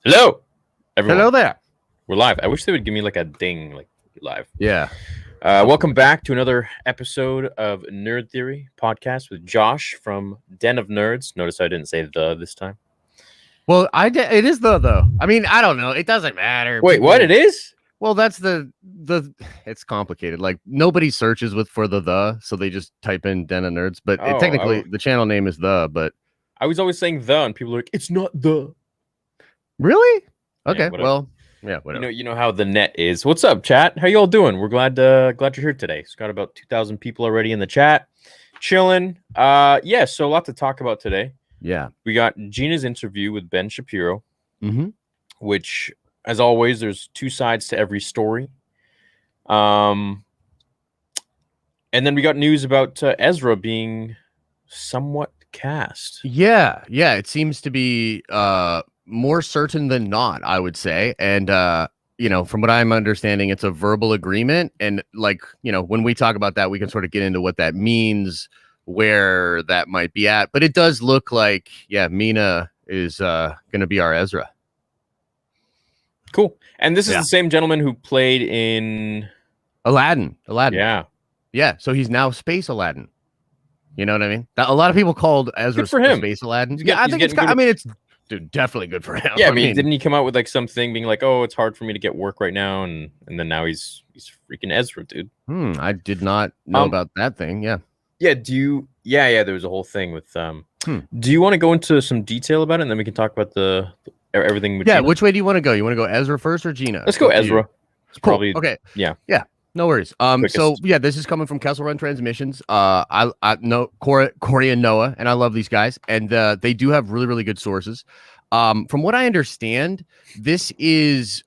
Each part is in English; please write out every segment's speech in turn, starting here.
Hello, everyone. Hello there. We're live. I wish they would give me like a ding, like live. Yeah. Welcome back to another episode of Nerd Theory podcast with Josh from Den of Nerds. Notice I didn't say the this time. Well, it is though. I mean, I don't know. It doesn't matter. Wait, what? It is? Well, that's the. It's complicated. Like nobody searches for the, so they just type in Den of Nerds. But technically, the channel name is But I was always saying the, and people are like, it's not the. Really? Okay. Yeah, well, yeah. Whatever. You know how the net is. What's up, chat? How you all doing? We're glad you're here today. It's got about 2,000 people already in the chat, chilling. Yeah. So a lot to talk about today. Yeah. We got Gina's interview with Ben Shapiro, which, as always, there's two sides to every story. And then we got news about Ezra being somewhat cast. Yeah. It seems to be more certain than not, I would say. And from what I'm understanding, it's a verbal agreement. And when we talk about that, we can sort of get into what that means, where that might be at. But it does look like, Mina is going to be our Ezra. Cool. And this is the same gentleman who played in Aladdin. Yeah. So he's now Space Aladdin. You know what I mean? A lot of people called Ezra Space Aladdin. I think it's definitely good for him. Yeah, I mean, didn't he come out with like something being like, "Oh, it's hard for me to get work right now," and then now he's freaking Ezra, dude. I did not know about that thing. Yeah. Yeah. There was a whole thing with. Do you want to go into some detail about it, and then we can talk about everything? With Gina? Which way do you want to go? You want to go Ezra first or Gina? Let's go Ezra. It's cool. Probably okay. Yeah. No worries. Quickest. So this is coming from Kessel Run Transmissions. I know Corey and Noah, and I love these guys, and they do have really, really good sources. From what I understand, this is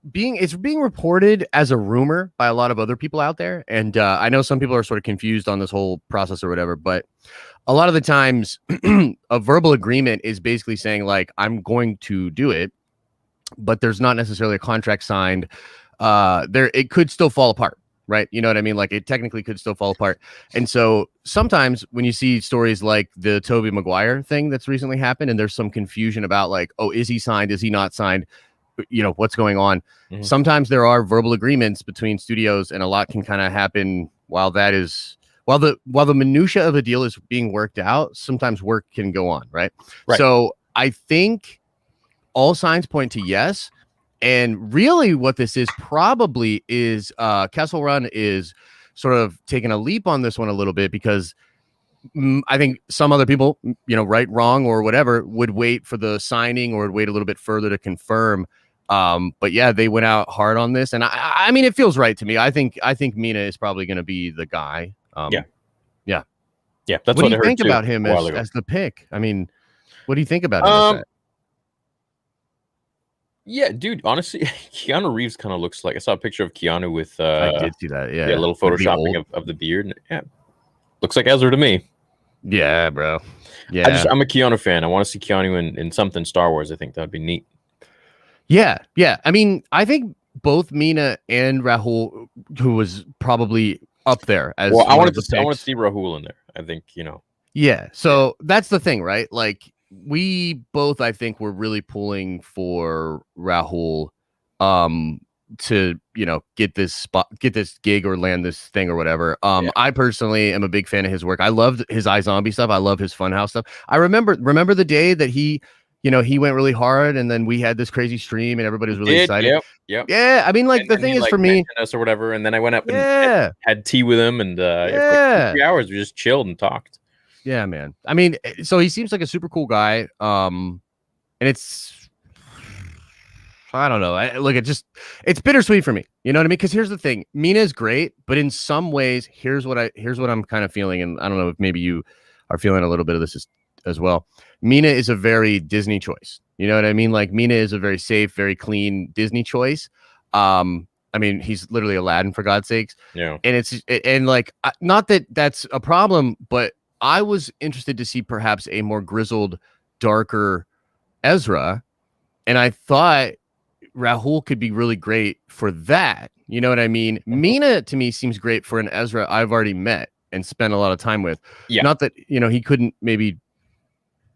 being reported as a rumor by a lot of other people out there, and I know some people are sort of confused on this whole process or whatever, but a lot of the times, a verbal agreement is basically saying like, I'm going to do it, but there's not necessarily a contract signed. It could still fall apart, right? You know what I mean? Like it technically could still fall apart. And so sometimes when you see stories like the Tobey Maguire thing that's recently happened, and there's some confusion about like, oh, is he signed? Is he not signed? What's going on? Mm-hmm. Sometimes there are verbal agreements between studios, and a lot can kind of happen while the minutia of a deal is being worked out. Sometimes work can go on, right? So I think all signs point to yes. And really what this is probably is Kessel Run is sort of taking a leap on this one a little bit, because I think some other people, right, wrong, or whatever, would wait for the signing or would wait a little bit further to confirm. But they went out hard on this. And I mean, it feels right to me. I think Mina is probably going to be the guy. Yeah. That's what do you think about him as the pick? I mean, what do you think about him? Yeah, dude, honestly, Keanu Reeves kind of looks like, I saw a picture of Keanu with I did see that, a little photoshopping of the beard. Yeah, looks like Ezra to me. Yeah, bro. Yeah, I'm a Keanu fan. I want to see Keanu in something Star Wars. I think that'd be neat. Yeah. I mean, I think both Mina and Rahul, who was probably up there as I want to see Rahul in there. I think Yeah, so that's the thing, right? Like, we both, I think, were really pulling for Rahul to get this gig or land this thing or whatever. I personally am a big fan of his work. I loved his iZombie stuff. I love his Funhouse stuff. I remember the day that he went really hard, and then we had this crazy stream and everybody was really excited. Yep. Yeah, I mean, like, the thing is, for me, us or whatever, and then I went up and had tea with him, and for 3 hours we just chilled and talked. Yeah, man. I mean, so he seems like a super cool guy. And it's, I don't know. It's bittersweet for me. You know what I mean? Because here's the thing: Mina is great, but in some ways, here's what I'm kind of feeling, and I don't know if maybe you are feeling a little bit of this as well. Mina is a very Disney choice. You know what I mean? Like, Mina is a very safe, very clean Disney choice. I mean, he's literally Aladdin, for God's sakes. Yeah. And like, not that that's a problem, but I was interested to see perhaps a more grizzled, darker Ezra, and I thought Rahul could be really great for that. You know what I mean? Mina, to me, seems great for an Ezra I've already met and spent a lot of time with. Yeah. Not that, he couldn't maybe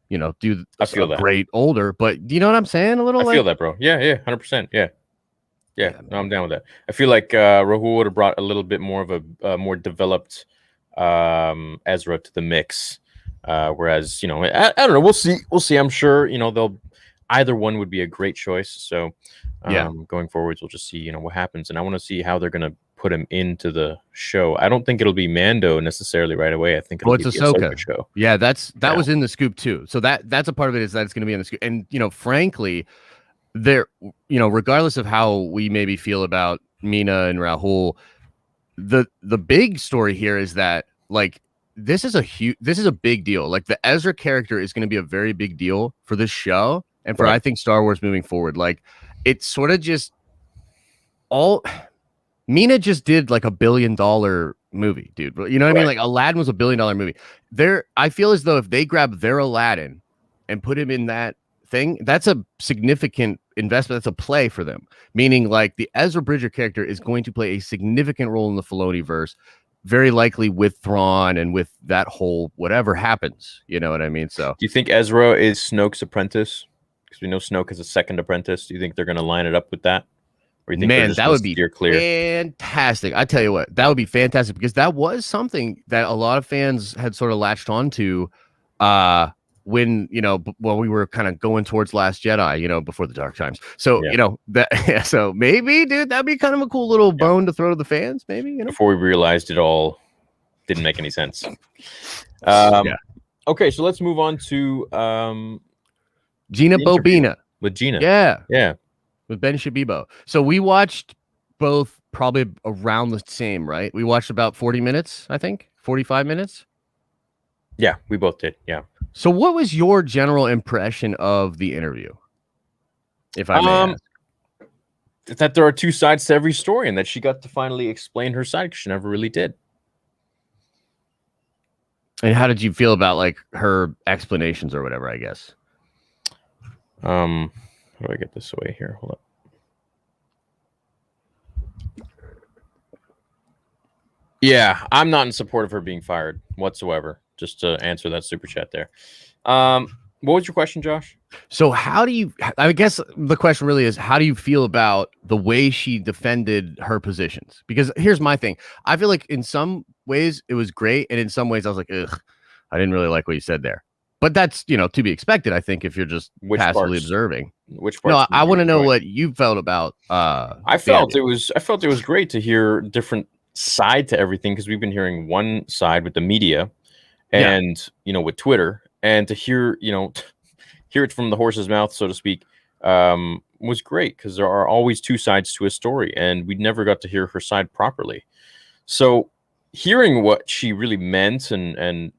do I feel a that. great older. But do you know what I'm saying? A little. I feel that, bro. Yeah, 100%. Yeah. No, I'm down with that. I feel like Rahul would have brought a little bit more of a more developed Ezra to the mix. Whereas, I don't know. We'll see. I'm sure, either one would be a great choice. So going forwards, we'll just see, what happens. And I want to see how they're going to put him into the show. I don't think it'll be Mando necessarily right away. I think it'll be the Ahsoka show. Yeah, that was in the scoop too. So that's a part of it, is that it's going to be in the scoop. And frankly, there, regardless of how we maybe feel about Mina and Rahul, the big story here is that, like, this is a big deal. Like, the Ezra character is going to be a very big deal for this show and for I think Star Wars moving forward. Like, it's sort of just Mina just did like $1 billion movie, dude. You know what I mean? Like, Aladdin was $1 billion movie. I feel as though if they grab their Aladdin and put him in that thing, that's a significant investment. That's a play for them. Meaning, like, the Ezra Bridger character is going to play a significant role in the Filoni verse, very likely with Thrawn and with that whole whatever happens. You know what I mean? So, do you think Ezra is Snoke's apprentice? Because we know Snoke is a second apprentice. Do you think they're going to line it up with that? Or you think that would be clear? Fantastic. I tell you what, that would be fantastic, because that was something that a lot of fans had sort of latched onto when we were kind of going towards Last Jedi, before the dark times. So so maybe, dude, that'd be kind of a cool little bone to throw to the fans. Maybe before we realized it all didn't make any sense. Okay, so let's move on to Gina Bobina with Gina. Yeah. With Ben Shabibo. So we watched both probably around the same, right? We watched about 40 minutes, I think, 45 minutes. Yeah, we both did. Yeah. So what was your general impression of the interview, if I may ask? That there are two sides to every story, and that she got to finally explain her side, because she never really did. And how did you feel about, like, her explanations or whatever, I guess? How do I get this away here? Hold up. Yeah, I'm not in support of her being fired whatsoever. Just to answer that super chat there. What was your question, Josh? So I guess the question really is, how do you feel about the way she defended her positions? Because here's my thing. I feel like in some ways it was great, and in some ways I was like, ugh, I didn't really like what you said there. But that's, to be expected, I think, if you're just passively observing. Which parts? No, I want to know what you felt about. I felt it was great to hear different side to everything, because we've been hearing one side with the media, and with Twitter, and to hear hear it from the horse's mouth, so to speak, was great, because there are always two sides to a story, and we never got to hear her side properly. So hearing what she really meant, and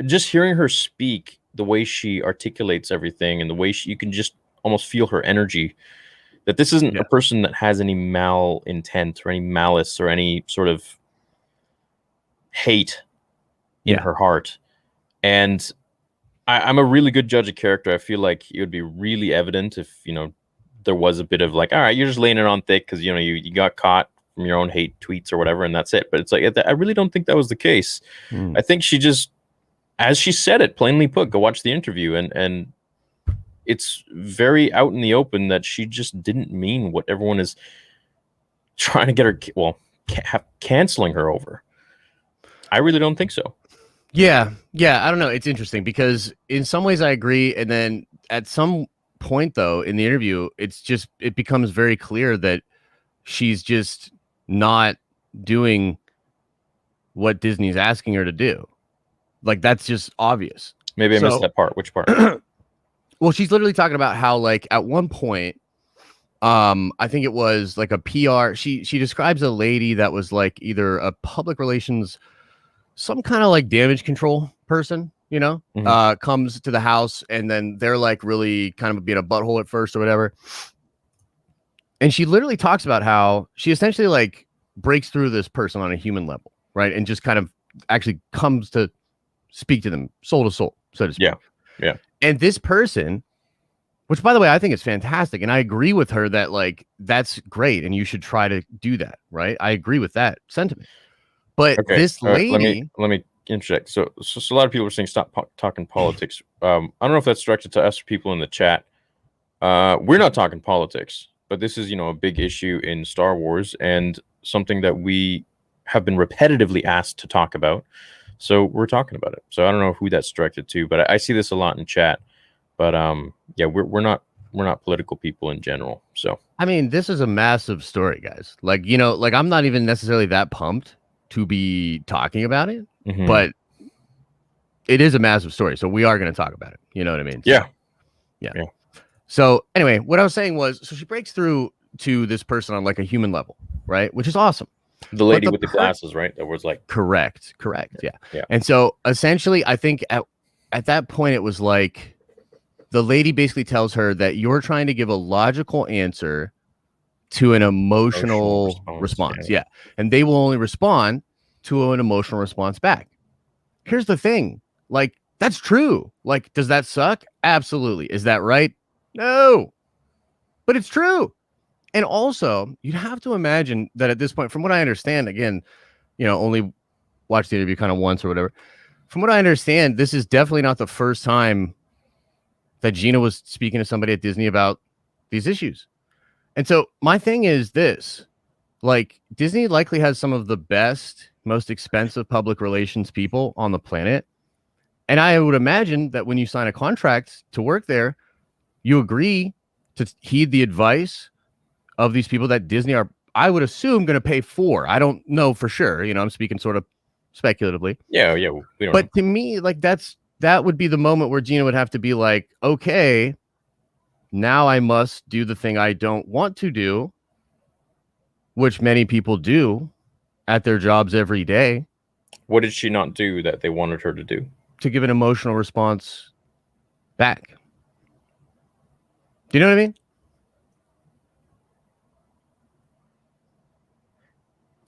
just hearing her speak, the way she articulates everything, and the way you can just almost feel her energy, that this isn't a person that has any malintent or any malice or any sort of hate in her heart. And I'm a really good judge of character. I feel like it would be really evident if, there was a bit of like, all right, you're just laying it on thick because, you got caught from your own hate tweets or whatever, and that's it. But it's like, I really don't think that was the case. I think she just, as she said it, plainly put, go watch the interview, and it's very out in the open that she just didn't mean what everyone is trying to get her, canceling her over. I really don't think so. Yeah, I don't know. It's interesting, because in some ways I agree, and then at some point, though, in the interview, it becomes very clear that she's just not doing what Disney's asking her to do. Like, that's just obvious. Maybe I missed that part. Which part? Well, she's literally talking about how, like, at one point, I think it was like a PR. She describes a lady that was like either a public relations, some kind of like damage control person, comes to the house, and then they're like really kind of being a butthole at first or whatever. And she literally talks about how she essentially like breaks through this person on a human level, right? And just kind of actually comes to speak to them soul to soul, so to speak. Yeah. And this person, which by the way, I think is fantastic. And I agree with her that like, that's great. And you should try to do that. Right. I agree with that sentiment. But this lady, let me interject. So a lot of people are saying stop talking politics. I don't know if that's directed to us or people in the chat. We're not talking politics, but this is, a big issue in Star Wars and something that we have been repetitively asked to talk about. So we're talking about it. So I don't know who that's directed to, but I see this a lot in chat. But yeah, we're not political people in general. So I mean, this is a massive story, guys. Like, like I'm not even necessarily that pumped to be talking about it, but it is a massive story. So we are going to talk about it. You know what I mean? So, yeah. So anyway, what I was saying was, so she breaks through to this person on like a human level, right? Which is awesome. The lady with the glasses, right? That was like correct. Yeah. And so essentially, I think at that point, it was like the lady basically tells her that you're trying to give a logical answer to an emotional response. Yeah. And they will only respond to an emotional response back. Here's the thing. Like, that's true. Like, does that suck? Absolutely. Is that right? No. But it's true. And also, you'd have to imagine that at this point, from what I understand, again, only watched the interview kind of once or whatever. From what I understand, this is definitely not the first time that Gina was speaking to somebody at Disney about these issues. And so my thing is this, like, Disney likely has some of the best, most expensive public relations people on the planet. And I would imagine that when you sign a contract to work there, you agree to heed the advice of these people that Disney are, I would assume, going to pay for. I don't know for sure. I'm speaking sort of speculatively. Yeah. We don't know. To me, like, that would be the moment where Gina would have to be like, okay, now I must do the thing I don't want to do, which many people do at their jobs every day. What did she not do that they wanted her to do? To give an emotional response back. Do you know what I mean?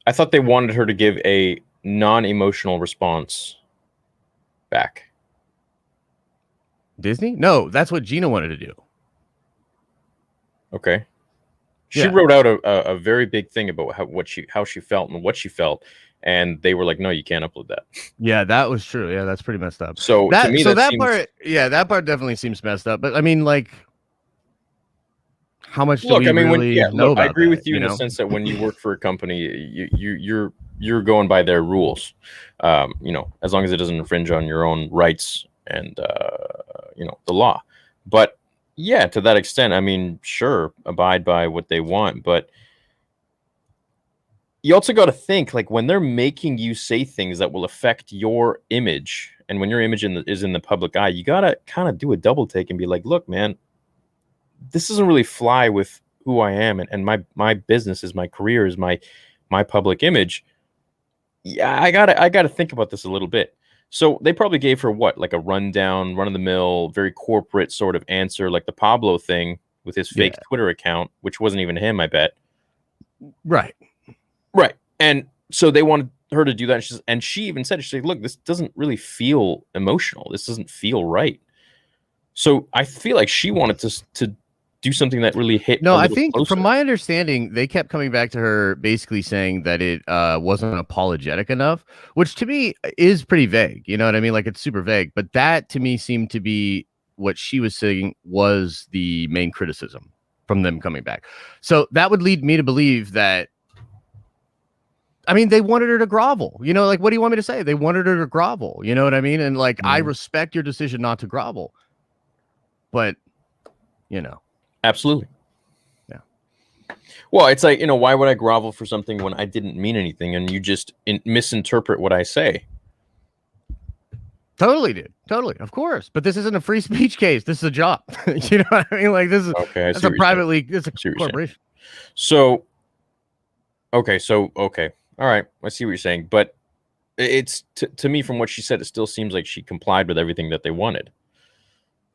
I thought they wanted her to give a non-emotional response back. Disney? No, that's what Gina wanted to do. Okay. She wrote out a very big thing about how she felt and what she felt, and they were like, "No, you can't upload that." Yeah, that was true. Yeah, that's pretty messed up. So to me, that part, that part definitely seems messed up. But I mean, like, how much do we know about I agree with you in the sense that when you work for a company, you're going by their rules. As long as it doesn't infringe on your own rights and the law. But yeah, to that extent, I mean, sure, abide by what they want, but you also got to think, like, when they're making you say things that will affect your image, and when your image is in the public eye, you got to kind of do a double take and be like, look, man, this doesn't really fly with who I am and my business is, my career is, my public image. Yeah, I gotta think about this a little bit. So they probably gave her what, like a rundown, run-of-the-mill, very corporate sort of answer, like the Pablo thing with his fake Twitter account, which wasn't even him, I bet. Right. And so they wanted her to do that. And she even said, look, this doesn't really feel emotional. This doesn't feel right. So I feel like she wanted to do something that really hit. No, I think closer. From my understanding, they kept coming back to her basically saying that it wasn't apologetic enough, which to me is pretty vague. You know what I mean? Like, it's super vague. But that to me seemed to be what she was saying was the main criticism from them coming back. So that would lead me to believe that, I mean, they wanted her to grovel. Like, what do you want me to say? They wanted her to grovel. You know what I mean? And like, I respect your decision not to grovel. But, Absolutely. Yeah. Well, it's like, why would I grovel for something when I didn't mean anything and you just misinterpret what I say? Totally, dude. Totally. Of course. But this isn't a free speech case. This is a job. You know what I mean? Like, this is it's a private league. It's a corporation. So, okay. All right. I see what you're saying. But it's to me, from what she said, it still seems like she complied with everything that they wanted.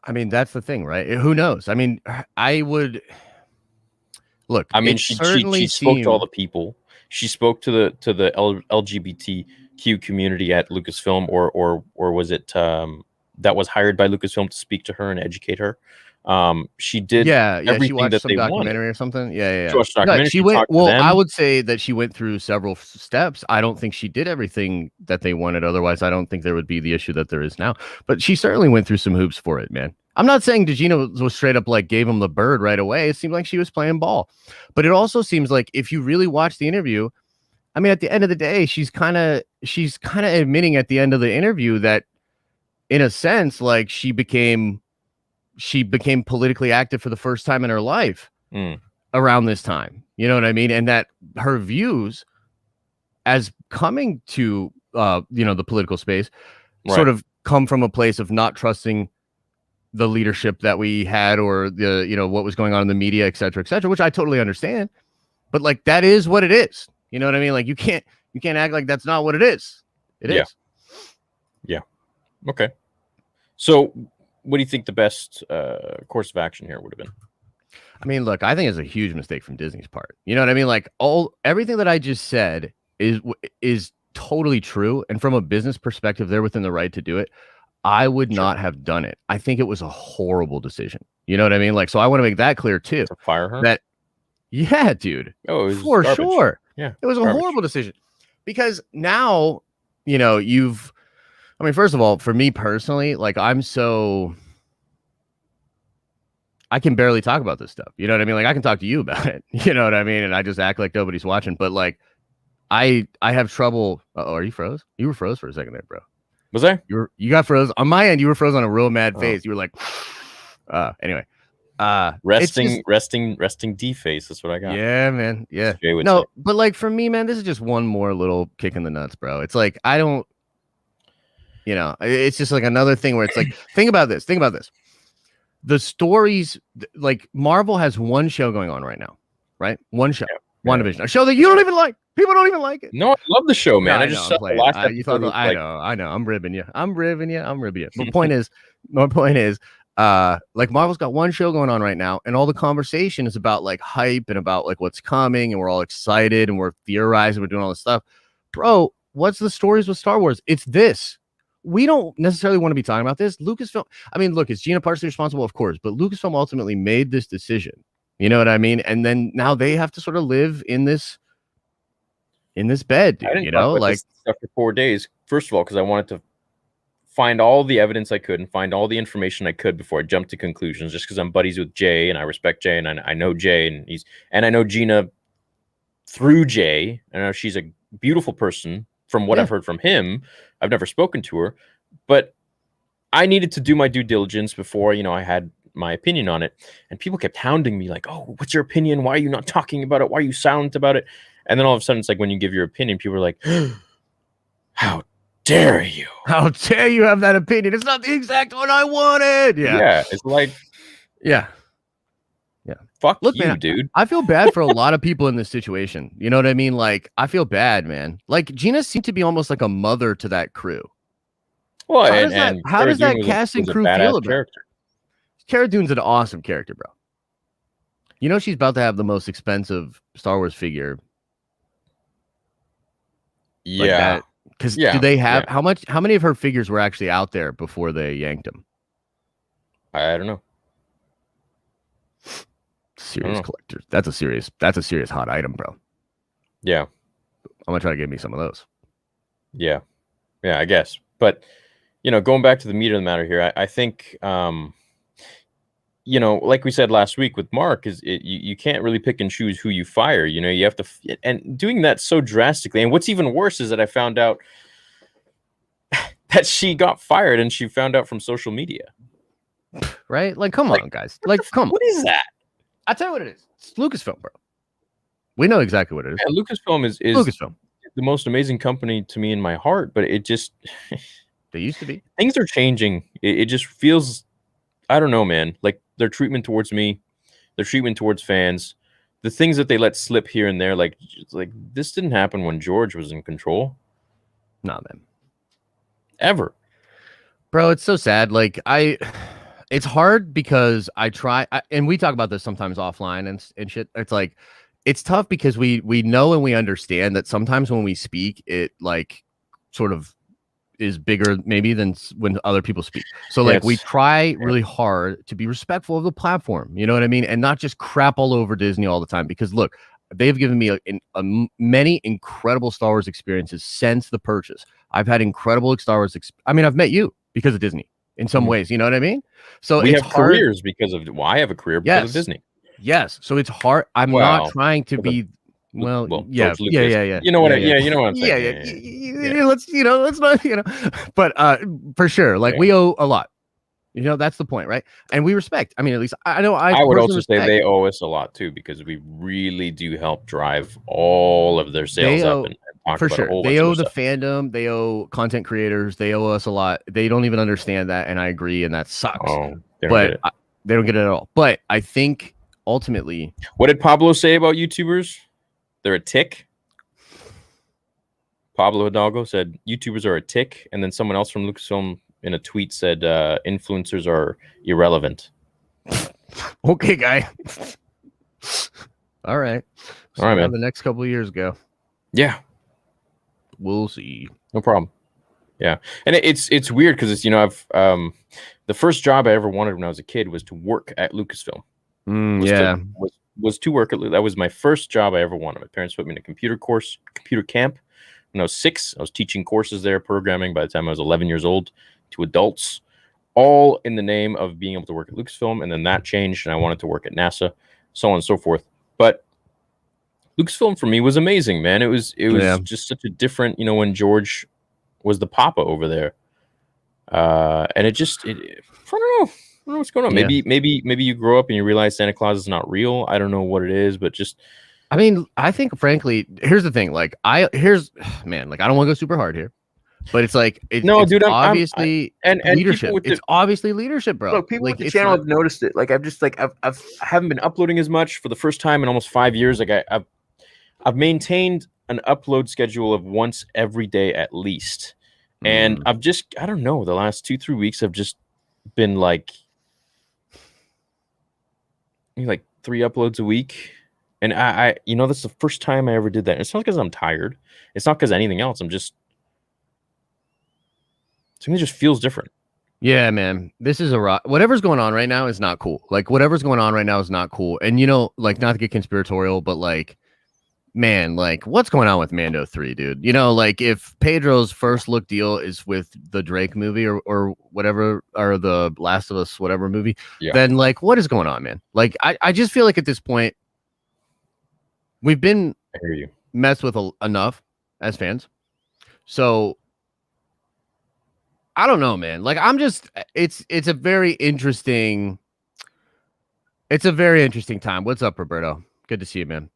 I mean, that's the thing, right? Who knows? I mean, I would look. I mean, she spoke to all the people. She spoke to the LGBTQ community at Lucasfilm, or was it that was hired by Lucasfilm to speak to her and educate her. She did everything she watched that some they documentary wanted. or something. Yeah. She watched documentary. She went. Well, I would say that she went through several steps. I don't think she did everything that they wanted. Otherwise, I don't think there would be the issue that there is now. But she certainly went through some hoops for it, man. I'm not saying DeGina was straight up like gave him the bird right away. It seemed like she was playing ball. But it also seems like if you really watch the interview, I mean, at the end of the day, she's kind of admitting at the end of the interview that, in a sense, like she became politically active for the first time in her life around this time. You know what I mean? And that her views as coming to the political space sort of come from a place of not trusting the leadership that we had, or the what was going on in the media, et cetera, which I totally understand. But like, that is what it is. You know what I mean? Like, you can't act like that's not what it is. It is. Yeah. Okay. So what do you think the best course of action here would have been? I mean, look, I think it's a huge mistake from Disney's part. You know what I mean? Like, everything that I just said is totally true. And from a business perspective, they're within the right to do it. I would not have done it. I think it was a horrible decision. You know what I mean? Like, so I want to make that clear too. To fire her? Yeah, dude. Oh, it was for garbage. Sure. Yeah. It was a horrible decision. Because now, first of all, for me personally, like, I can barely talk about this stuff. You know what I mean? Like, I can talk to you about it. You know what I mean? And I just act like nobody's watching. But like, I have trouble. Are you froze? You were froze for a second there, bro. Was I? You got froze on my end. You were froze on a real mad face. You were like, anyway. Resting D face. That's what I got. Yeah, man. Yeah. No, but like, for me, man, this is just one more little kick in the nuts, bro. It's like, I don't, it's just like another thing where it's like, think about this. The stories, like, Marvel has one show going on right now, right? One show, WandaVision, a show that you don't even like. People don't even like it. No, I love the show, man. No, I just saw the last episode. I know. I'm ribbing you. My point is, like, Marvel's got one show going on right now, and all the conversation is about like hype and about like what's coming, and we're all excited and we're theorizing, we're doing all this stuff. Bro, what's the stories with Star Wars? It's this. We don't necessarily want to be talking about this. Lucasfilm, I mean, look, is Gina partially responsible? Of course, but Lucasfilm ultimately made this decision. You know what I mean? And then now they have to sort of live in this bed, dude, like, stuff for 4 days. First of all, because I wanted to find all the evidence I could and find all the information I could before I jumped to conclusions, just because I'm buddies with Jay and I respect Jay and I know Jay and I know Gina through Jay. I know she's a beautiful person from what I've heard from him. I've never spoken to her, but I needed to do my due diligence before, I had my opinion on it. And people kept hounding me like, oh, what's your opinion? Why are you not talking about it? Why are you silent about it? And then all of a sudden, it's like, when you give your opinion, people are like, how dare you? How dare you have that opinion? It's not the exact one I wanted. Yeah. It's like, yeah. Fuck Look, you, man, dude. I feel bad for a lot of people in this situation. You know what I mean? Like, I feel bad, man. Like, Gina seemed to be almost like a mother to that crew. Well, how does that cast and crew feel about it? Cara Dune's an awesome character, bro. She's about to have the most expensive Star Wars figure. Yeah. Because do they have how many of her figures were actually out there before they yanked them? I don't know. Serious collectors. That's a serious hot item, bro. Yeah. I'm gonna try to get me some of those. Yeah, I guess. But going back to the meat of the matter here, I think like we said last week with Mark, you can't really pick and choose who you fire. You have to, and doing that so drastically. And what's even worse is that I found out that she got fired, and she found out from social media. Right? Like, come on, guys. Like, come on. What is that? I'll tell you what it is. It's Lucasfilm, bro. We know exactly what it is. Yeah, Lucasfilm is Lucasfilm, the most amazing company to me in my heart, but it just they used to be. Things are changing. It just feels, I don't know, man. Like, their treatment towards me, their treatment towards fans, the things that they let slip here and there, like this didn't happen when George was in control. Not them. Ever. Bro, it's so sad. Like, it's hard because and we talk about this sometimes offline and shit. It's like, it's tough because we know and we understand that sometimes when we speak, it like sort of is bigger maybe than when other people speak. So like we try really hard to be respectful of the platform, you know what I mean, and not just crap all over Disney all the time. Because look, they've given me many incredible Star Wars experiences since the purchase. I've had incredible Star Wars. I mean, I've met you because of Disney in some ways. You know what I mean? So we have careers because of. Well, I have a career because of Disney. Yes. So it's hard. I'm not trying to be. Well, yeah. You know what? You know what I'm saying. Yeah. Let's not. But for sure, like we owe a lot. That's the point, right? And we respect. I mean, at least I know. I would also say they owe us a lot too, because we really do help drive all of their sales up. And talk for about sure, they owe the fandom. They owe content creators. They owe us a lot. They don't even understand that, and I agree, and that sucks. Oh, they don't get it at all. But I think ultimately, what did Pablo say about YouTubers? They're a tick. Pablo Hidalgo said YouTubers are a tick, and then someone else from Lucasfilm in a tweet said influencers are irrelevant. Okay, guy. All right. All right, man. The next couple of years go. Yeah. We'll see. No problem. Yeah. And it's weird because it's, I've the first job I ever wanted when I was a kid was to work at Lucasfilm. Was to work at that was my first job I ever wanted. My parents put me in a computer camp when I was 6. I was teaching courses there, programming, by the time I was 11 years old, to adults, all in the name of being able to work at Lucasfilm. And then that changed, and I wanted to work at NASA, so on and so forth. But Lucasfilm for me was amazing, man. It was just such a different, when George was the papa over there, and I don't know what's going on. Maybe you grow up and you realize Santa Claus is not real. I don't know what it is, but just. I mean, I think frankly, here's the thing. Like, I don't want to go super hard here, but it's like, it's obviously leadership. It's obviously leadership, bro. Look, people with the channel have noticed it. Like, I haven't been uploading as much for the first time in almost 5 years. Like, I've maintained an upload schedule of once every day at least, and I don't know, the last 2-3 weeks I've just been like 3 uploads a week. And I that's the first time I ever did that. It's not because I'm tired. It's not because anything else. Something just feels different. Yeah, man. This is whatever's going on right now is not cool. Like, whatever's going on right now is not cool. And like, not to get conspiratorial, but like, man, like, what's going on with Mando 3, dude? Like, if Pedro's first look deal is with the Drake movie or whatever, or the Last of Us whatever movie, then like, what is going on, man? Like, I just feel like at this point, we've been messed with enough as fans. So I don't know, man. Like, it's a very interesting time. What's up, Roberto? Good to see you, man.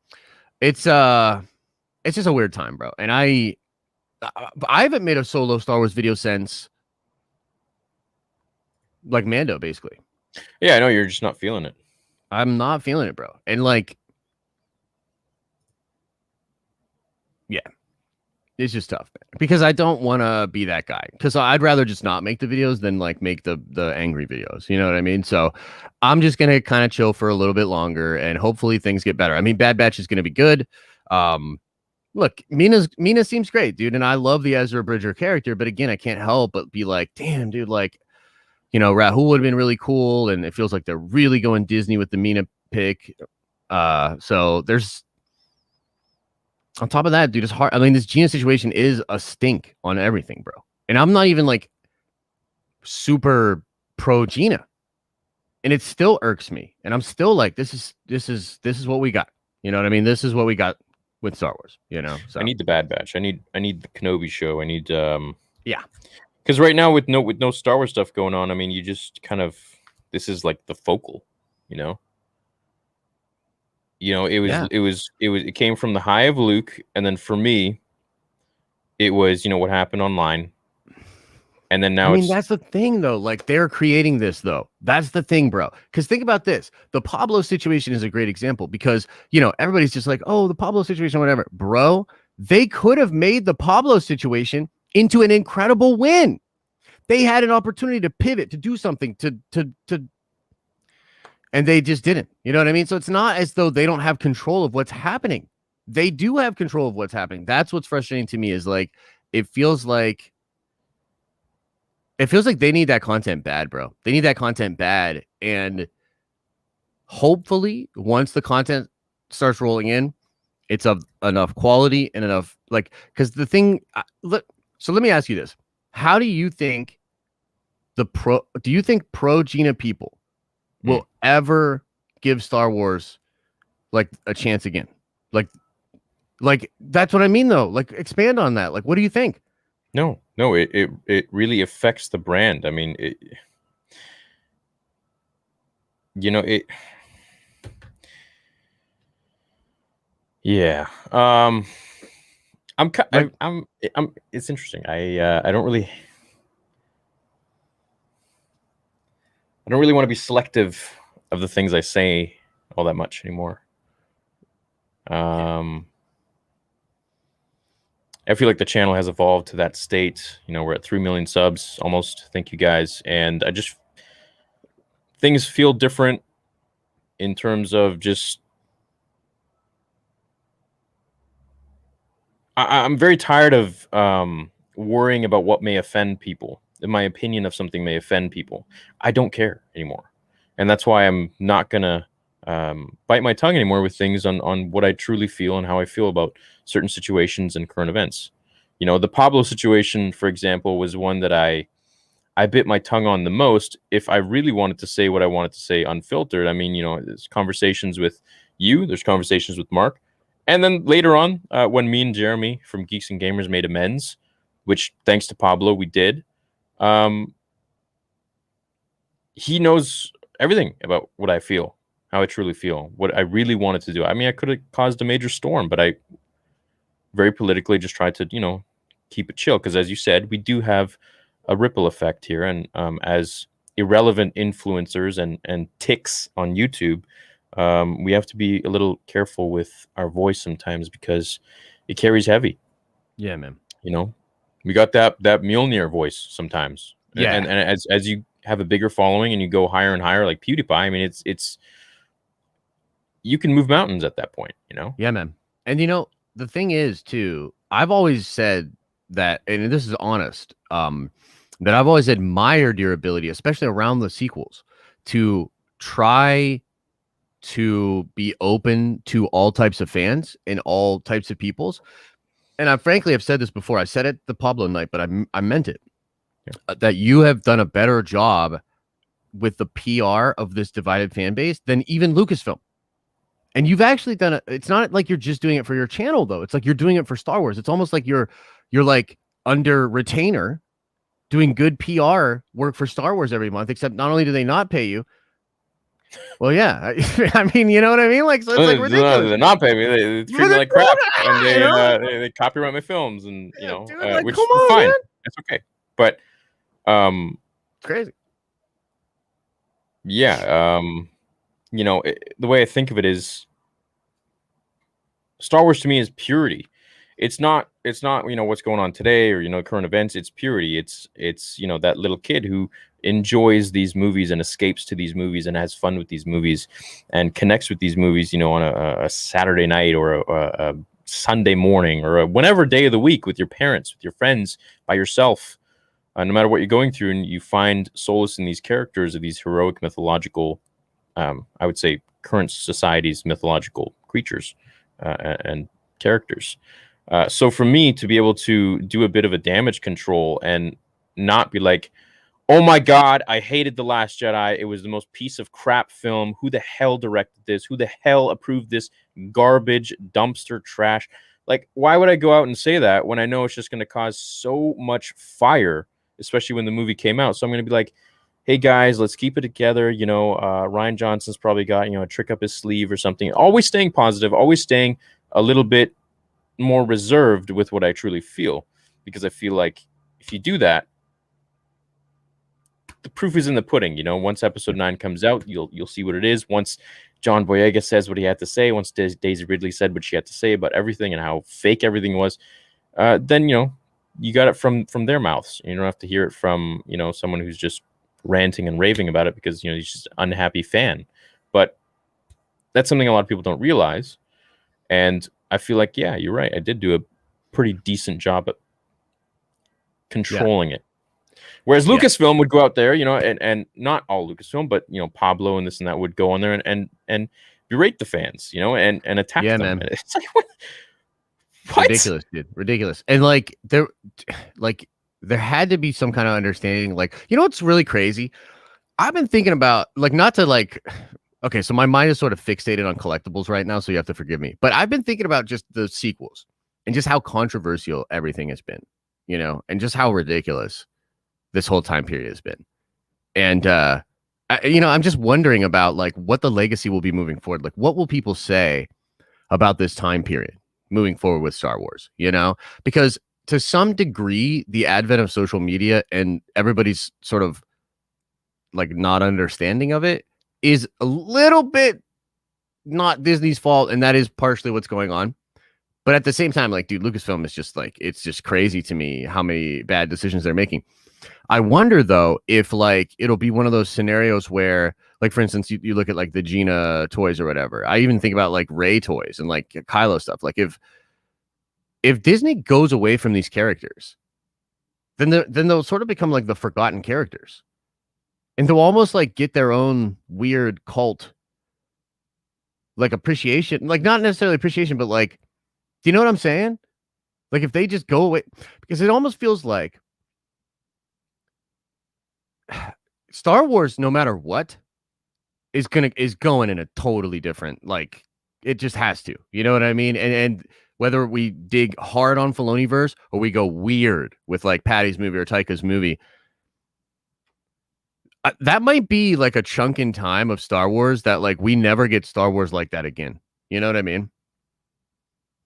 It's just a weird time, bro. And I haven't made a solo Star Wars video since like Mando, basically. Yeah, I know you're just not feeling it. I'm not feeling it, bro. And like, yeah, it's just tough, man, because I don't want to be that guy, because I'd rather just not make the videos than like make the angry videos. You know what I mean? So I'm just going to kind of chill for a little bit longer, and hopefully things get better. I mean, Bad Batch is going to be good. Look, Mina seems great, dude. And I love the Ezra Bridger character, but again, I can't help but be like, damn, dude, like, Rahul would have been really cool. And it feels like they're really going Disney with the Mina pick. So there's, on top of that, dude, it's hard. I mean, this Gina situation is a stink on everything, bro. And I'm not even like super pro Gina, and it still irks me. And I'm still like, this is what we got. You know what I mean? This is what we got with Star Wars. So I need the Bad Batch. I need the Kenobi show. I need because right now with no Star Wars stuff going on, I mean, you just kind of, this is like the focal, it came from the high of Luke, and then for me, it was what happened online, and then now that's the thing though. Like, they're creating this though. That's the thing, bro. Because think about this: the Pablo situation is a great example, because everybody's just like, oh, the Pablo situation, whatever, bro. They could have made the Pablo situation into an incredible win. They had an opportunity to pivot, to do something, to. And they just didn't. You know what I mean? So it's not as though they don't have control of what's happening. They do have control of what's happening. That's what's frustrating to me, is like, it feels like it feels like they need that content bad, bro. They need that content bad. And hopefully once the content starts rolling in, it's of enough quality and enough, like, because the thing, so let me ask you this. How do you think pro Gina people will ever give Star Wars like a chance again? Like that's what I mean though. Like, expand on that. Like, what do you think? No, it really affects the brand. I mean, yeah. It's interesting. I don't really want to be selective of the things I say all that much anymore. I feel like the channel has evolved to that state. We're at 3 million subs almost. Thank you guys. And things feel different in terms of just, I'm very tired of worrying about what may offend people. My opinion of something may offend people. I don't care anymore. And that's why I'm not going to bite my tongue anymore with things on what I truly feel and how I feel about certain situations and current events. The Pablo situation, for example, was one that I bit my tongue on the most. If I really wanted to say what I wanted to say unfiltered, I mean, there's conversations with you, there's conversations with Mark. And then later on, when me and Jeremy from Geeks and Gamers made amends, which thanks to Pablo, we did, he knows everything about what I feel, how I truly feel, what I really wanted to do. I mean, I could have caused a major storm, but I very politically just tried to, keep it chill. Because as you said, we do have a ripple effect here. And as irrelevant influencers and ticks on YouTube, we have to be a little careful with our voice sometimes because it carries heavy. Yeah, man. We got that Mjolnir voice sometimes. Yeah. And as you have a bigger following and you go higher and higher, like PewDiePie, I mean, it's you can move mountains at that point, Yeah, man. And the thing is too, I've always said that, and this is honest, that I've always admired your ability, especially around the sequels, to try to be open to all types of fans and all types of peoples. And I frankly have said this before. I said it the Pablo night, but I meant it. Yeah. That you have done a better job with the PR of this divided fan base than even Lucasfilm. And you've actually done it. It's not like you're just doing it for your channel, though. It's like you're doing it for Star Wars. It's almost like you're like under retainer doing good PR work for Star Wars every month, except not only do they not pay you. Well, yeah. I mean, you know what I mean? Like, so it's like ridiculous. They're not paying me. They treat me like crap. And they copyright my films and, Dude, like, which come is on, fine. man. It's okay. But, it's crazy. Yeah. The way I think of it is Star Wars to me is purity. It's not what's going on today or current events. It's purity. It's that little kid who enjoys these movies and escapes to these movies and has fun with these movies and connects with these movies on a Saturday night or a Sunday morning or whenever day of the week with your parents, with your friends, by yourself, no matter what you're going through, and you find solace in these characters of these heroic mythological, I would say current society's mythological creatures and characters. So for me to be able to do a bit of a damage control and not be like, oh my God, I hated The Last Jedi. It was the most piece of crap film. Who the hell directed this? Who the hell approved this garbage dumpster trash? Like, why would I go out and say that when I know it's just going to cause so much fire, especially when the movie came out? So I'm going to be like, hey guys, let's keep it together. Rian Johnson's probably got, a trick up his sleeve or something. Always staying positive, always staying a little bit more reserved with what I truly feel, because I feel like if you do that, the proof is in the pudding. Once episode 9 comes out, you'll see what it is. Once John Boyega says what he had to say, once Daisy Ridley said what she had to say about everything and how fake everything was, then you got it from their mouths. You don't have to hear it from someone who's just ranting and raving about it because he's just an unhappy fan. But that's something a lot of people don't realize, and I feel like, yeah, you're right. I did do a pretty decent job at controlling it. Whereas Lucasfilm would go out there, and not all Lucasfilm, but Pablo and this and that would go on there and berate the fans, and attack them. Man. And it's like what? Ridiculous, dude. Ridiculous. And there had to be some kind of understanding. What's really crazy? I've been thinking about not to okay, so my mind is sort of fixated on collectibles right now, so you have to forgive me. But I've been thinking about just the sequels and just how controversial everything has been, and just how ridiculous this whole time period has been. And I'm just wondering about what the legacy will be moving forward. What will people say about this time period moving forward with Star Wars? Because to some degree, the advent of social media and everybody's sort of not understanding of it is a little bit not Disney's fault, and that is partially what's going on. But at the same time, dude, Lucasfilm is just it's just crazy to me how many bad decisions they're making. I wonder though if it'll be one of those scenarios where, for instance, you look at the Gina toys or whatever. I even think about Rey toys and Kylo stuff. If Disney goes away from these characters, then they'll sort of become the forgotten characters. And they'll almost get their own weird cult, appreciation, not necessarily appreciation, but do you know what I'm saying? If they just go away, because it almost feels like Star Wars, no matter what, is going in a totally different, it just has to, you know what I mean? And whether we dig hard on Filoniverse or we go weird with Patty's movie or Taika's movie, that might be a chunk in time of Star Wars that we never get Star Wars like that again. You know what I mean?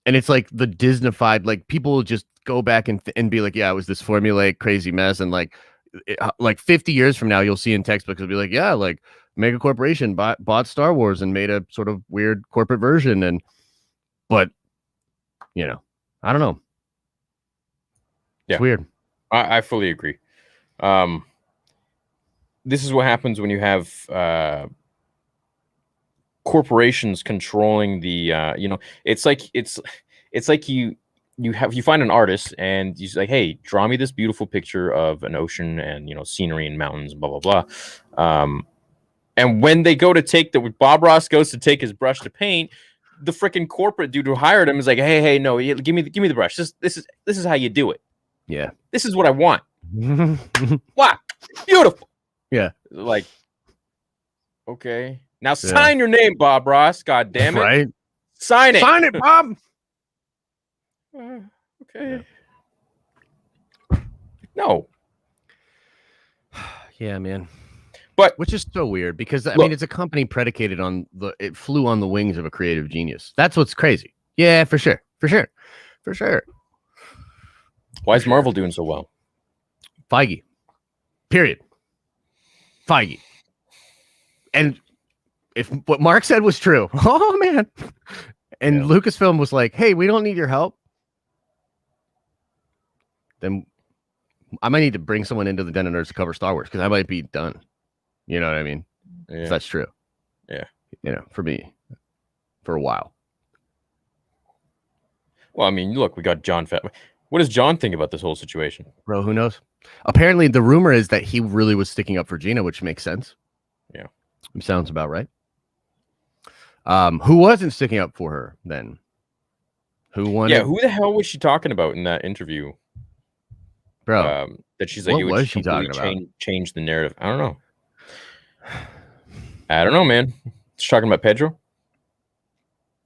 And it's the Disneyfied, people will just go back and be yeah, it was this formulaic crazy mess. And 50 years from now, you'll see in textbooks, it'll be yeah, mega corporation bought Star Wars and made a sort of weird corporate version. But I don't know. Yeah. It's weird. I fully agree. This is what happens when you have corporations controlling the it's like you find an artist and you say, hey, draw me this beautiful picture of an ocean and scenery and mountains, blah blah blah. And when they go to take Bob Ross goes to take his brush to paint, the freaking corporate dude who hired him is like, hey, no, give me the brush. This is how you do it. Yeah, this is what I want. Wow, beautiful. Yeah. Okay. Now sign your name, Bob Ross. God damn it. Right. Sign it. Sign it, Bob. Okay. Yeah. No. Yeah, man. But which is so weird because I mean it's a company predicated on it flew on the wings of a creative genius. That's what's crazy. Yeah, for sure. Why is Marvel doing so well? Feige. Period. Feige. And if what Mark said was true, oh man. And Lucasfilm was like, hey, we don't need your help. Then I might need to bring someone into the Den of Nerds to cover Star Wars because I might be done. You know what I mean? Yeah. If that's true. Yeah. For me, for a while. Well, I mean, look, we got John Favreau. What does John think about this whole situation? Bro, who knows? Apparently, the rumor is that he really was sticking up for Gina, which makes sense. Yeah. Sounds about right. Who wasn't sticking up for her then? Who wanted? Yeah, who the hell was she talking about in that interview? Bro, that she's like, what was she talking about? Change the narrative. I don't know, man. She's talking about Pedro.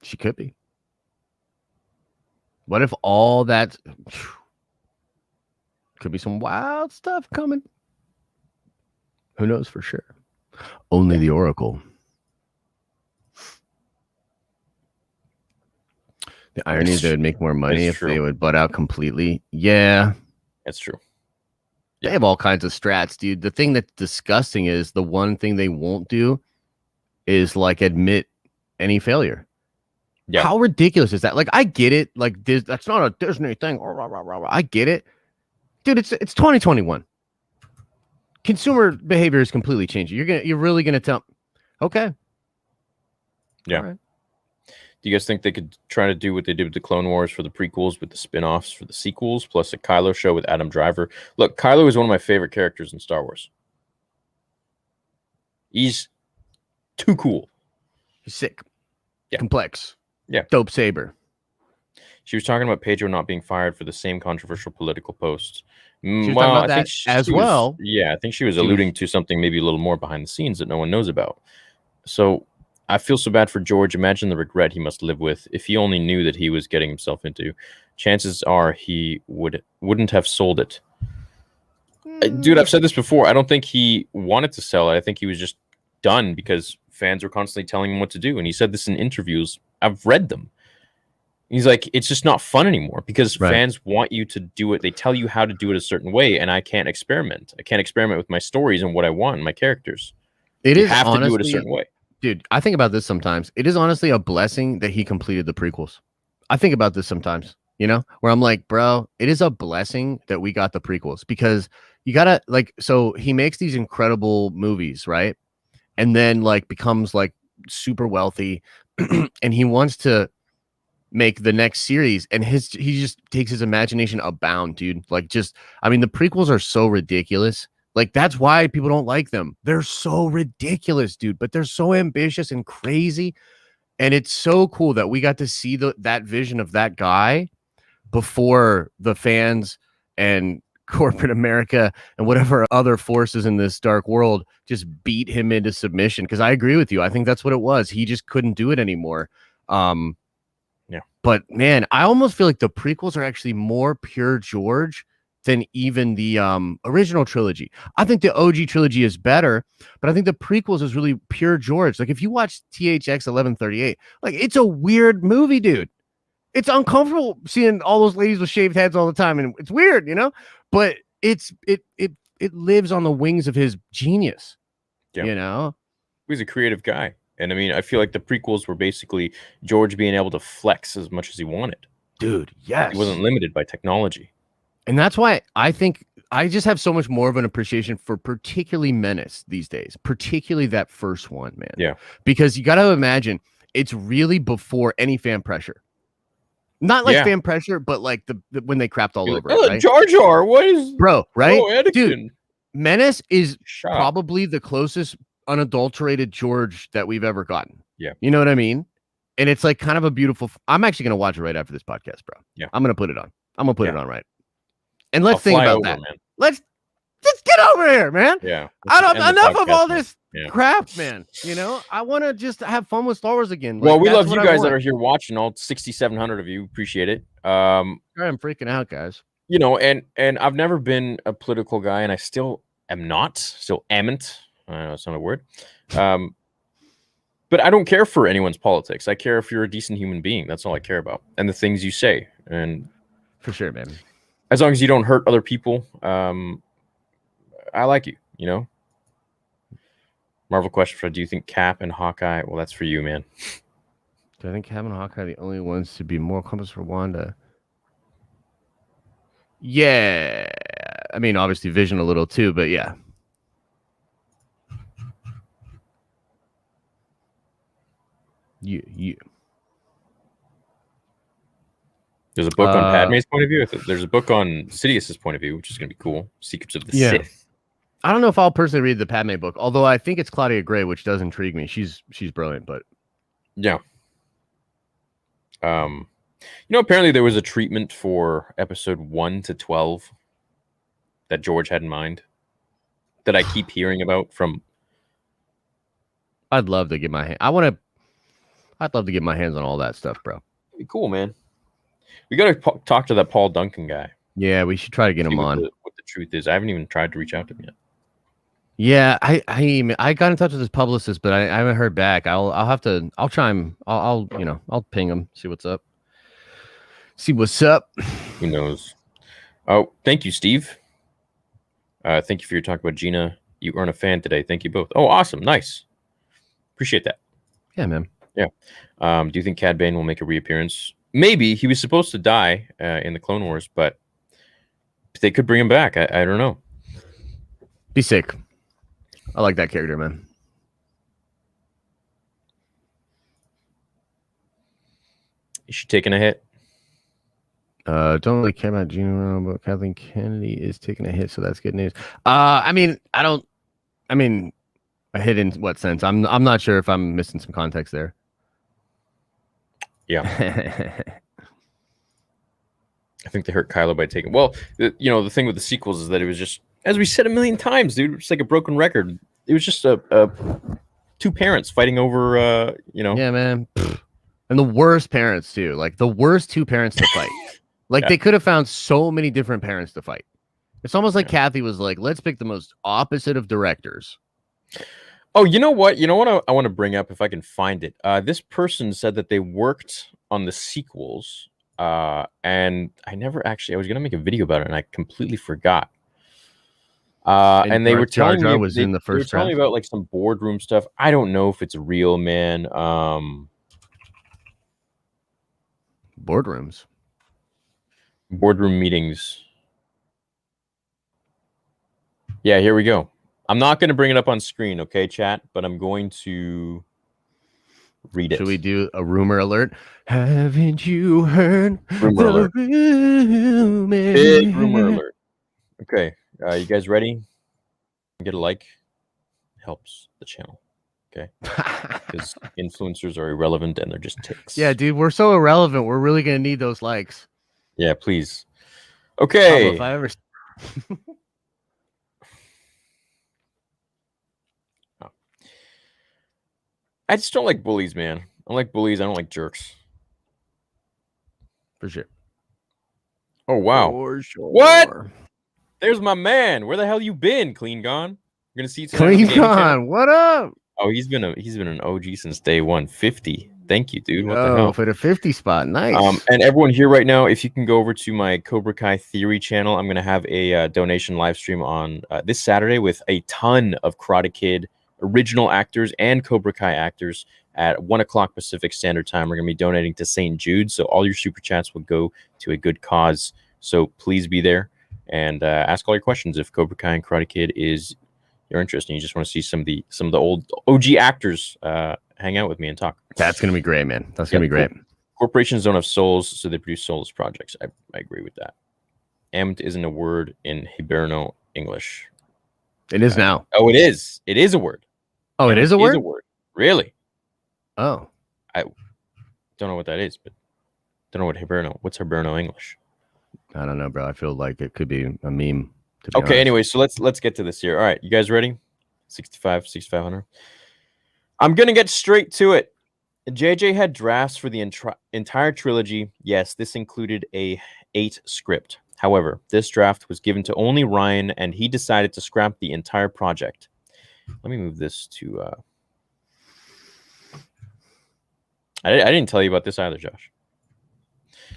She could be. What if all that could be some wild stuff coming? Who knows for sure? Only the Oracle. The irony is they would make more money if they would butt out completely. Yeah. That's true. They have all kinds of strats, dude. The thing that's disgusting is the one thing they won't do is admit any failure. Yeah. How ridiculous is that? I get it. That's not a Disney thing. I get it. Dude, it's 2021. Consumer behavior is completely changing. You're really gonna tell. Okay. Yeah. Right. Do you guys think they could try to do what they did with the Clone Wars for the prequels with the spin-offs for the sequels, plus a Kylo show with Adam Driver? Look, Kylo is one of my favorite characters in Star Wars. He's too cool. He's sick. Yeah. Complex. Yeah. Dope saber. She was talking about Pedro not being fired for the same controversial political posts. She was talking about that as well. Yeah, I think she was alluding to something maybe a little more behind the scenes that no one knows about. So I feel so bad for George. Imagine the regret he must live with if he only knew that he was getting himself into. Chances are he wouldn't have sold it. Dude, I've said this before. I don't think he wanted to sell it. I think he was just done because fans were constantly telling him what to do. And he said this in interviews. I've read them. He's like, it's just not fun anymore because fans want you to do it. They tell you how to do it a certain way, and I can't experiment. I can't experiment with my stories and what I want, my characters. You have to do it a certain way. Dude, I think about this sometimes. It is honestly a blessing that he completed the prequels. I think about this sometimes, you know, where I'm like, bro, it is a blessing that we got the prequels because you gotta so he makes these incredible movies, right? And then becomes super wealthy and he wants to make the next series and he just takes his imagination abound, dude. The prequels are so ridiculous. That's why people don't like them. They're so ridiculous, dude, but they're so ambitious and crazy. And it's so cool that we got to see that vision of that guy before the fans and corporate America and whatever other forces in this dark world just beat him into submission. Because I agree with you. I think that's what it was. He just couldn't do it anymore. Yeah. But man, I almost feel like the prequels are actually more pure George than even the original trilogy. I think the OG trilogy is better, but I think the prequels is really pure George. If you watch THX 1138, it's a weird movie, dude. It's uncomfortable seeing all those ladies with shaved heads all the time, and it's weird, you know. But it lives on the wings of his genius, you know. He's a creative guy, and I mean, I feel like the prequels were basically George being able to flex as much as he wanted. Dude, yes, he wasn't limited by technology. And that's why I think I just have so much more of an appreciation for particularly Menace these days, particularly that first one, man. Yeah. Because you got to imagine it's really before any fan pressure. Not fan pressure, but the when they crapped all over it, right? Jar Jar, what is... Bro, right? Oh, dude, Menace is probably the closest unadulterated George that we've ever gotten. Yeah. You know what I mean? And it's kind of a beautiful... I'm actually going to watch it right after this podcast, bro. Yeah. I'm going to put it on. I'm going to put it on right. And let's think about that. Man. Let's get over here, man. Yeah. Enough of all this crap, man. You know, I want to just have fun with Star Wars again. Well, we love you guys that are here watching, all 6,700 of you. Appreciate it. I'm freaking out, guys. You know, and I've never been a political guy, and I still am not. Still amn't. I know it's not a word. But I don't care for anyone's politics. I care if you're a decent human being. That's all I care about, and the things you say. And for sure, man. As long as you don't hurt other people, I like you, you know? Marvel question for, do you think Cap and Hawkeye... Well, that's for you, man. Do I think Cap and Hawkeye are the only ones to be more accomplished for Wanda? Yeah. I mean, obviously Vision a little too, but yeah. You. There's a book on Padme's point of view. There's a book on Sidious's point of view, which is going to be cool. Secrets of the Sith. I don't know if I'll personally read the Padme book, although I think it's Claudia Gray, which does intrigue me. She's brilliant, but yeah. You know, apparently there was a treatment for episode 1 to 12 that George had in mind that I keep hearing about from. I'd love to get my hand. I'd love to get my hands on all that stuff, bro. It'd be cool, man. We got to talk to that Paul Duncan guy. Yeah, we should try to get him on. What the truth is. I haven't even tried to reach out to him yet. Yeah, I got in touch with his publicist, but I haven't heard back. I'll try him. I'll ping him, see what's up. Who knows? Oh, thank you, Steve. Thank you for your talk about Gina. You earn a fan today. Thank you both. Oh, awesome. Nice. Appreciate that. Yeah, man. Yeah. Do you think Cad Bane will make a reappearance? Maybe. He was supposed to die in the Clone Wars, but they could bring him back. I don't know. Be sick. I like that character, man. Is she taking a hit? Don't really care about Gina, but Kathleen Kennedy is taking a hit, so that's good news. I mean, a hit in what sense? I'm not sure if I'm missing some context there. Yeah. I think they hurt Kylo by taking. Well, the thing with the sequels is that it was just, as we said a million times, dude, it's like a broken record. It was just a two parents fighting over, Yeah, man. And the worst parents too. Like the worst two parents to fight. Like they could have found so many different parents to fight. It's almost like Kathy was like, let's pick the most opposite of directors. Oh, you know what? I want to bring up if I can find it. This person said that they worked on the sequels, and I was gonna make a video about it, and I completely forgot. And they were telling me was in the first. They were telling me about like some boardroom stuff. I don't know if it's real, man. Boardroom meetings. Yeah, here we go. I'm not going to bring it up on screen, okay, chat, but I'm going to read it. Should we do a rumor alert? Haven't you heard rumor alert? Big rumor alert. Okay, you guys ready? Get a like. Helps the channel. Okay, because influencers are irrelevant and they're just ticks. Yeah, dude, we're so irrelevant. We're really going to need those likes. Yeah, please. Okay. If I ever... I just don't like bullies, man. I don't like bullies. I don't like jerks. For sure. Oh, wow. For sure. What? There's my man. Where the hell you been, Clean Gone? You're going to see Clean Gone. What up? Oh, he's been an OG since day one. 50. Thank you, dude. What the hell? hell? For the 50 spot. Nice. And everyone here right now, if you can go over to my Cobra Kai Theory channel, I'm going to have a donation live stream on this Saturday with a ton of Karate Kid original actors and Cobra Kai actors at 1 o'clock Pacific Standard Time. We're going to be donating to St. Jude, so all your super chats will go to a good cause. So please be there and ask all your questions if Cobra Kai and Karate Kid is your interest, and you just want to see some of the old OG actors hang out with me and talk. That's going to be great, man. That's going to be great. Corporations don't have souls, so they produce soulless projects. I agree with that. Amt isn't a word in Hiberno English. It is now. Oh, it is. It is a word. Oh, it is a word? It is a word. Really? Oh. I don't know what that is, but don't know what Hiberno. What's Hiberno English? I don't know, bro. I feel like it could be a meme. Okay, anyway, so let's get to this here. All right, you guys ready? 6,500. I'm going to get straight to it. JJ had drafts for the entire trilogy. Yes, this included a 8 script. However, this draft was given to only Ryan, and he decided to scrap the entire project. Let me move this to... I didn't tell you about this either, Josh.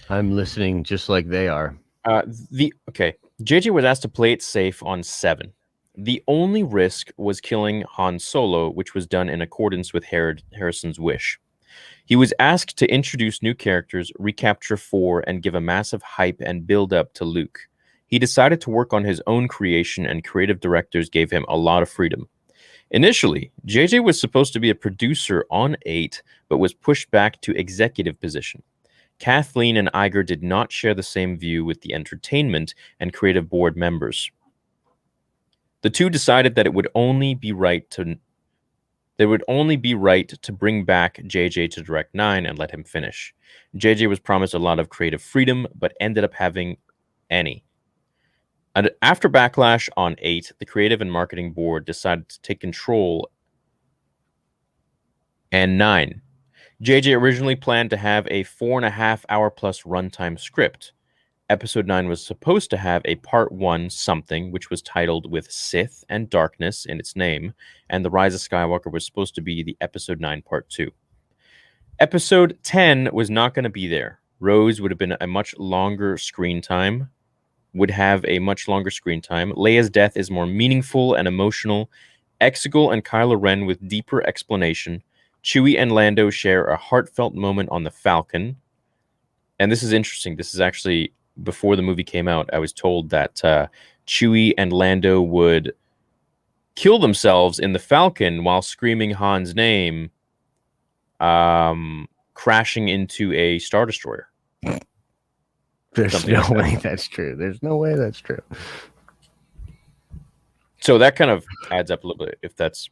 I'm listening just like they are. Okay. JJ was asked to play it safe on 7. The only risk was killing Han Solo, which was done in accordance with Harrison's wish. He was asked to introduce new characters, recapture 4, and give a massive hype and build up to Luke. He decided to work on his own creation, and creative directors gave him a lot of freedom. Initially, JJ was supposed to be a producer on 8, but was pushed back to executive position. Kathleen and Iger did not share the same view with the entertainment and creative board members. The two decided that it would only be right to bring back JJ to direct 9 and let him finish. JJ was promised a lot of creative freedom, but ended up having any. And after backlash on 8, the creative and marketing board decided to take control. And 9. JJ originally planned to have a 4.5-hour plus runtime script. Episode 9 was supposed to have a part 1 something, which was titled with Sith and Darkness in its name, and The Rise of Skywalker was supposed to be the Episode 9 part 2. Episode 10 was not going to be there. Rose would have been a much longer screen time. Leia's death is more meaningful and emotional. Exegol and Kylo Ren with deeper explanation. Chewie and Lando share a heartfelt moment on the Falcon. And this is interesting. This is actually, before the movie came out, I was told that Chewie and Lando would kill themselves in the Falcon while screaming Han's name, calling crashing into a Star Destroyer. There's Something no like that. way that's true. There's no way that's true. So that kind of adds up a little bit. If that's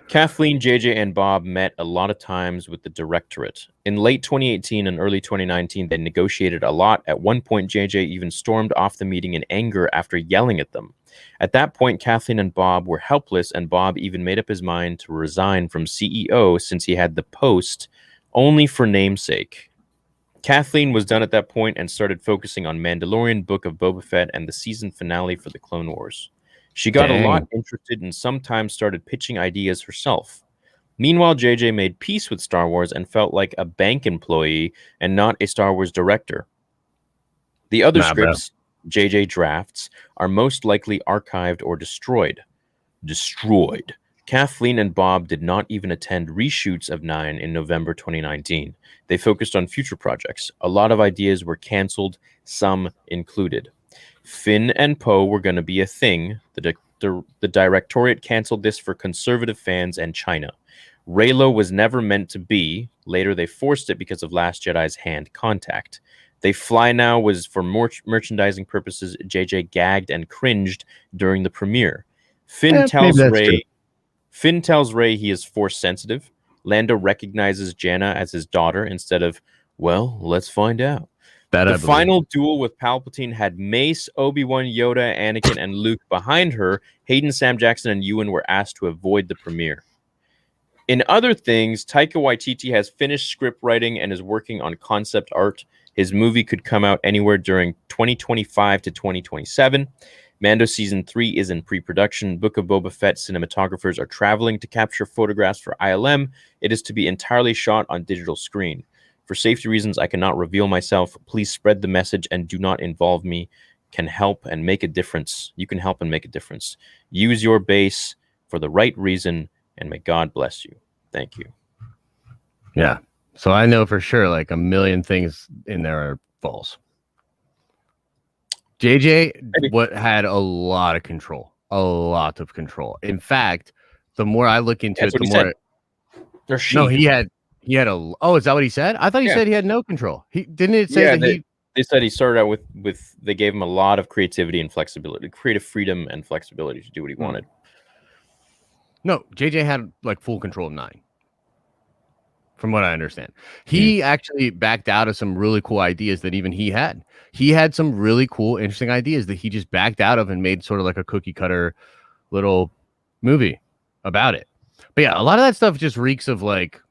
Kathleen, JJ, and Bob met a lot of times with the directorate. In late 2018 and early 2019, they negotiated a lot. At one point, JJ even stormed off the meeting in anger after yelling at them. At that point, Kathleen and Bob were helpless, and Bob even made up his mind to resign from CEO since he had the post only for namesake. Kathleen was done at that point and started focusing on Mandalorian, Book of Boba Fett, and the season finale for the Clone Wars. She got a lot interested and sometimes started pitching ideas herself. Meanwhile, JJ made peace with Star Wars and felt like a bank employee and not a Star Wars director. The other scripts JJ drafts are most likely archived or destroyed. Kathleen and Bob did not even attend reshoots of 9 in November 2019. They focused on future projects. A lot of ideas were canceled, some included. Finn and Poe were going to be a thing. The directorate canceled this for conservative fans and China. Reylo was never meant to be. Later, they forced it because of Last Jedi's hand contact. They Fly Now was for more merchandising purposes. JJ gagged and cringed during the premiere. Finn tells Rey he is force sensitive. Lando recognizes Janna as his daughter instead of, well, let's find out. The final duel with Palpatine had Mace, Obi-Wan, Yoda, Anakin, and Luke behind her. Hayden, Sam Jackson, and Ewan were asked to avoid the premiere. In other things, Taika Waititi has finished script writing and is working on concept art. His movie could come out anywhere during 2025 to 2027. Mando Season 3 is in pre-production. Book of Boba Fett cinematographers are traveling to capture photographs for ILM. It is to be entirely shot on digital screen. For safety reasons, I cannot reveal myself. Please spread the message and do not involve me. Can help and make a difference. You can help and make a difference. Use your base for the right reason, and may God bless you. Thank you. Yeah. So I know for sure, like, a million things in there are false. JJ had a lot of control. A lot of control. In fact, the more I look into it, the more... No, he had a... Oh, is that what he said? I thought he said he had no control. Didn't it say that he... They said he started out with they gave him a lot of creativity and flexibility, creative freedom and flexibility to do what he wanted. No, JJ had like full control of 9. From what I understand. He actually backed out of some really cool ideas that even he had. He had some really cool, interesting ideas that he just backed out of and made sort of like a cookie cutter little movie about it. But yeah, a lot of that stuff just reeks of like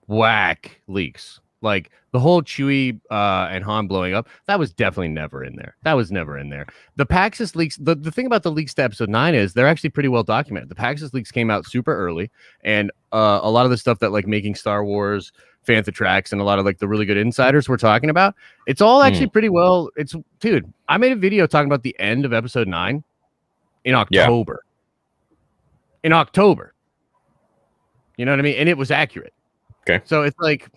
whack leaks. Like the whole Chewie and Han blowing up, that was definitely never in there. That was never in there. The Paxis leaks, the thing about the leaks to episode 9 is they're actually pretty well documented. The Paxis leaks came out super early, and a lot of the stuff that like making Star Wars, Fantha Tracks, and a lot of like the really good insiders we're talking about, it's all actually pretty well. Dude, I made a video talking about the end of episode 9 in October. In October. You know what I mean? And it was accurate. Okay. So it's like,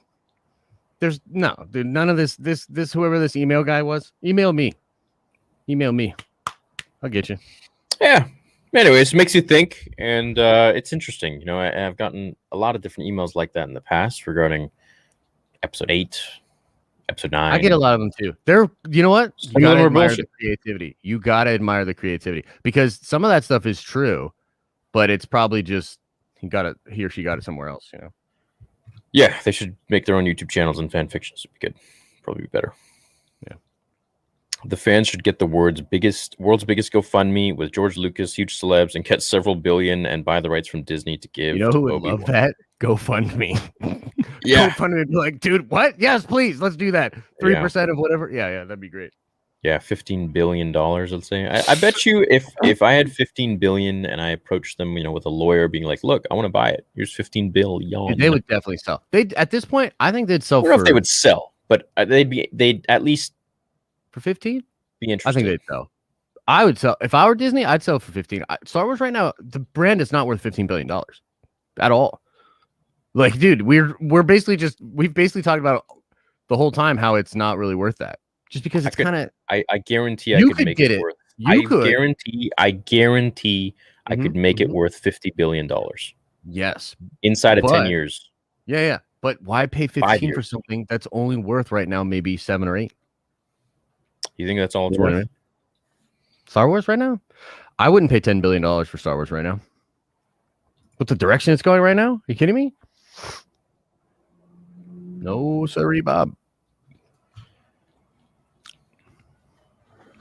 there's none of this whoever this email guy was, email me. I'll get you. Yeah. Anyways, it makes you think, and it's interesting. You know, I've gotten a lot of different emails like that in the past regarding episode 8, episode 9. I get a lot of them too. You know what? You gotta admire the creativity. You gotta admire the creativity because some of that stuff is true, but it's probably just he or she got it somewhere else, you know. Yeah, they should make their own YouTube channels and fan fictions. Would be good. Probably be better. Yeah. The fans should get the world's biggest GoFundMe with George Lucas, huge celebs, and get several billion and buy the rights from Disney to give. You know who would love that? GoFundMe. Yeah. GoFundMe would be like, dude, what? Yes, please. Let's do that. 3% of whatever. Yeah, that'd be great. Yeah, $15 billion, let's say. I bet you if I had $15 billion and I approached them, you know, with a lawyer being like, look, I want to buy it. Here's $15 billion. They would definitely sell. At this point, I think they'd sell. I don't know if they would sell, but they'd at least for 15 be interested. I think they'd sell. I would sell. If I were Disney, I'd sell for 15. Star Wars right now, the brand is not worth $15 billion at all. Like, dude, we've basically talked about the whole time how it's not really worth that. Just because it's kind of, I guarantee I could make it worth. I guarantee I could make it worth $50 billion. Yes, inside of 10 years. Yeah. But why pay 5 15 for years. something that's only worth right now maybe 7 or 8? You think that's all it's You know what I worth? mean? Star Wars right now? I wouldn't pay $10 billion for Star Wars right now. With the direction it's going right now? Are you kidding me? No, sorry, Bob.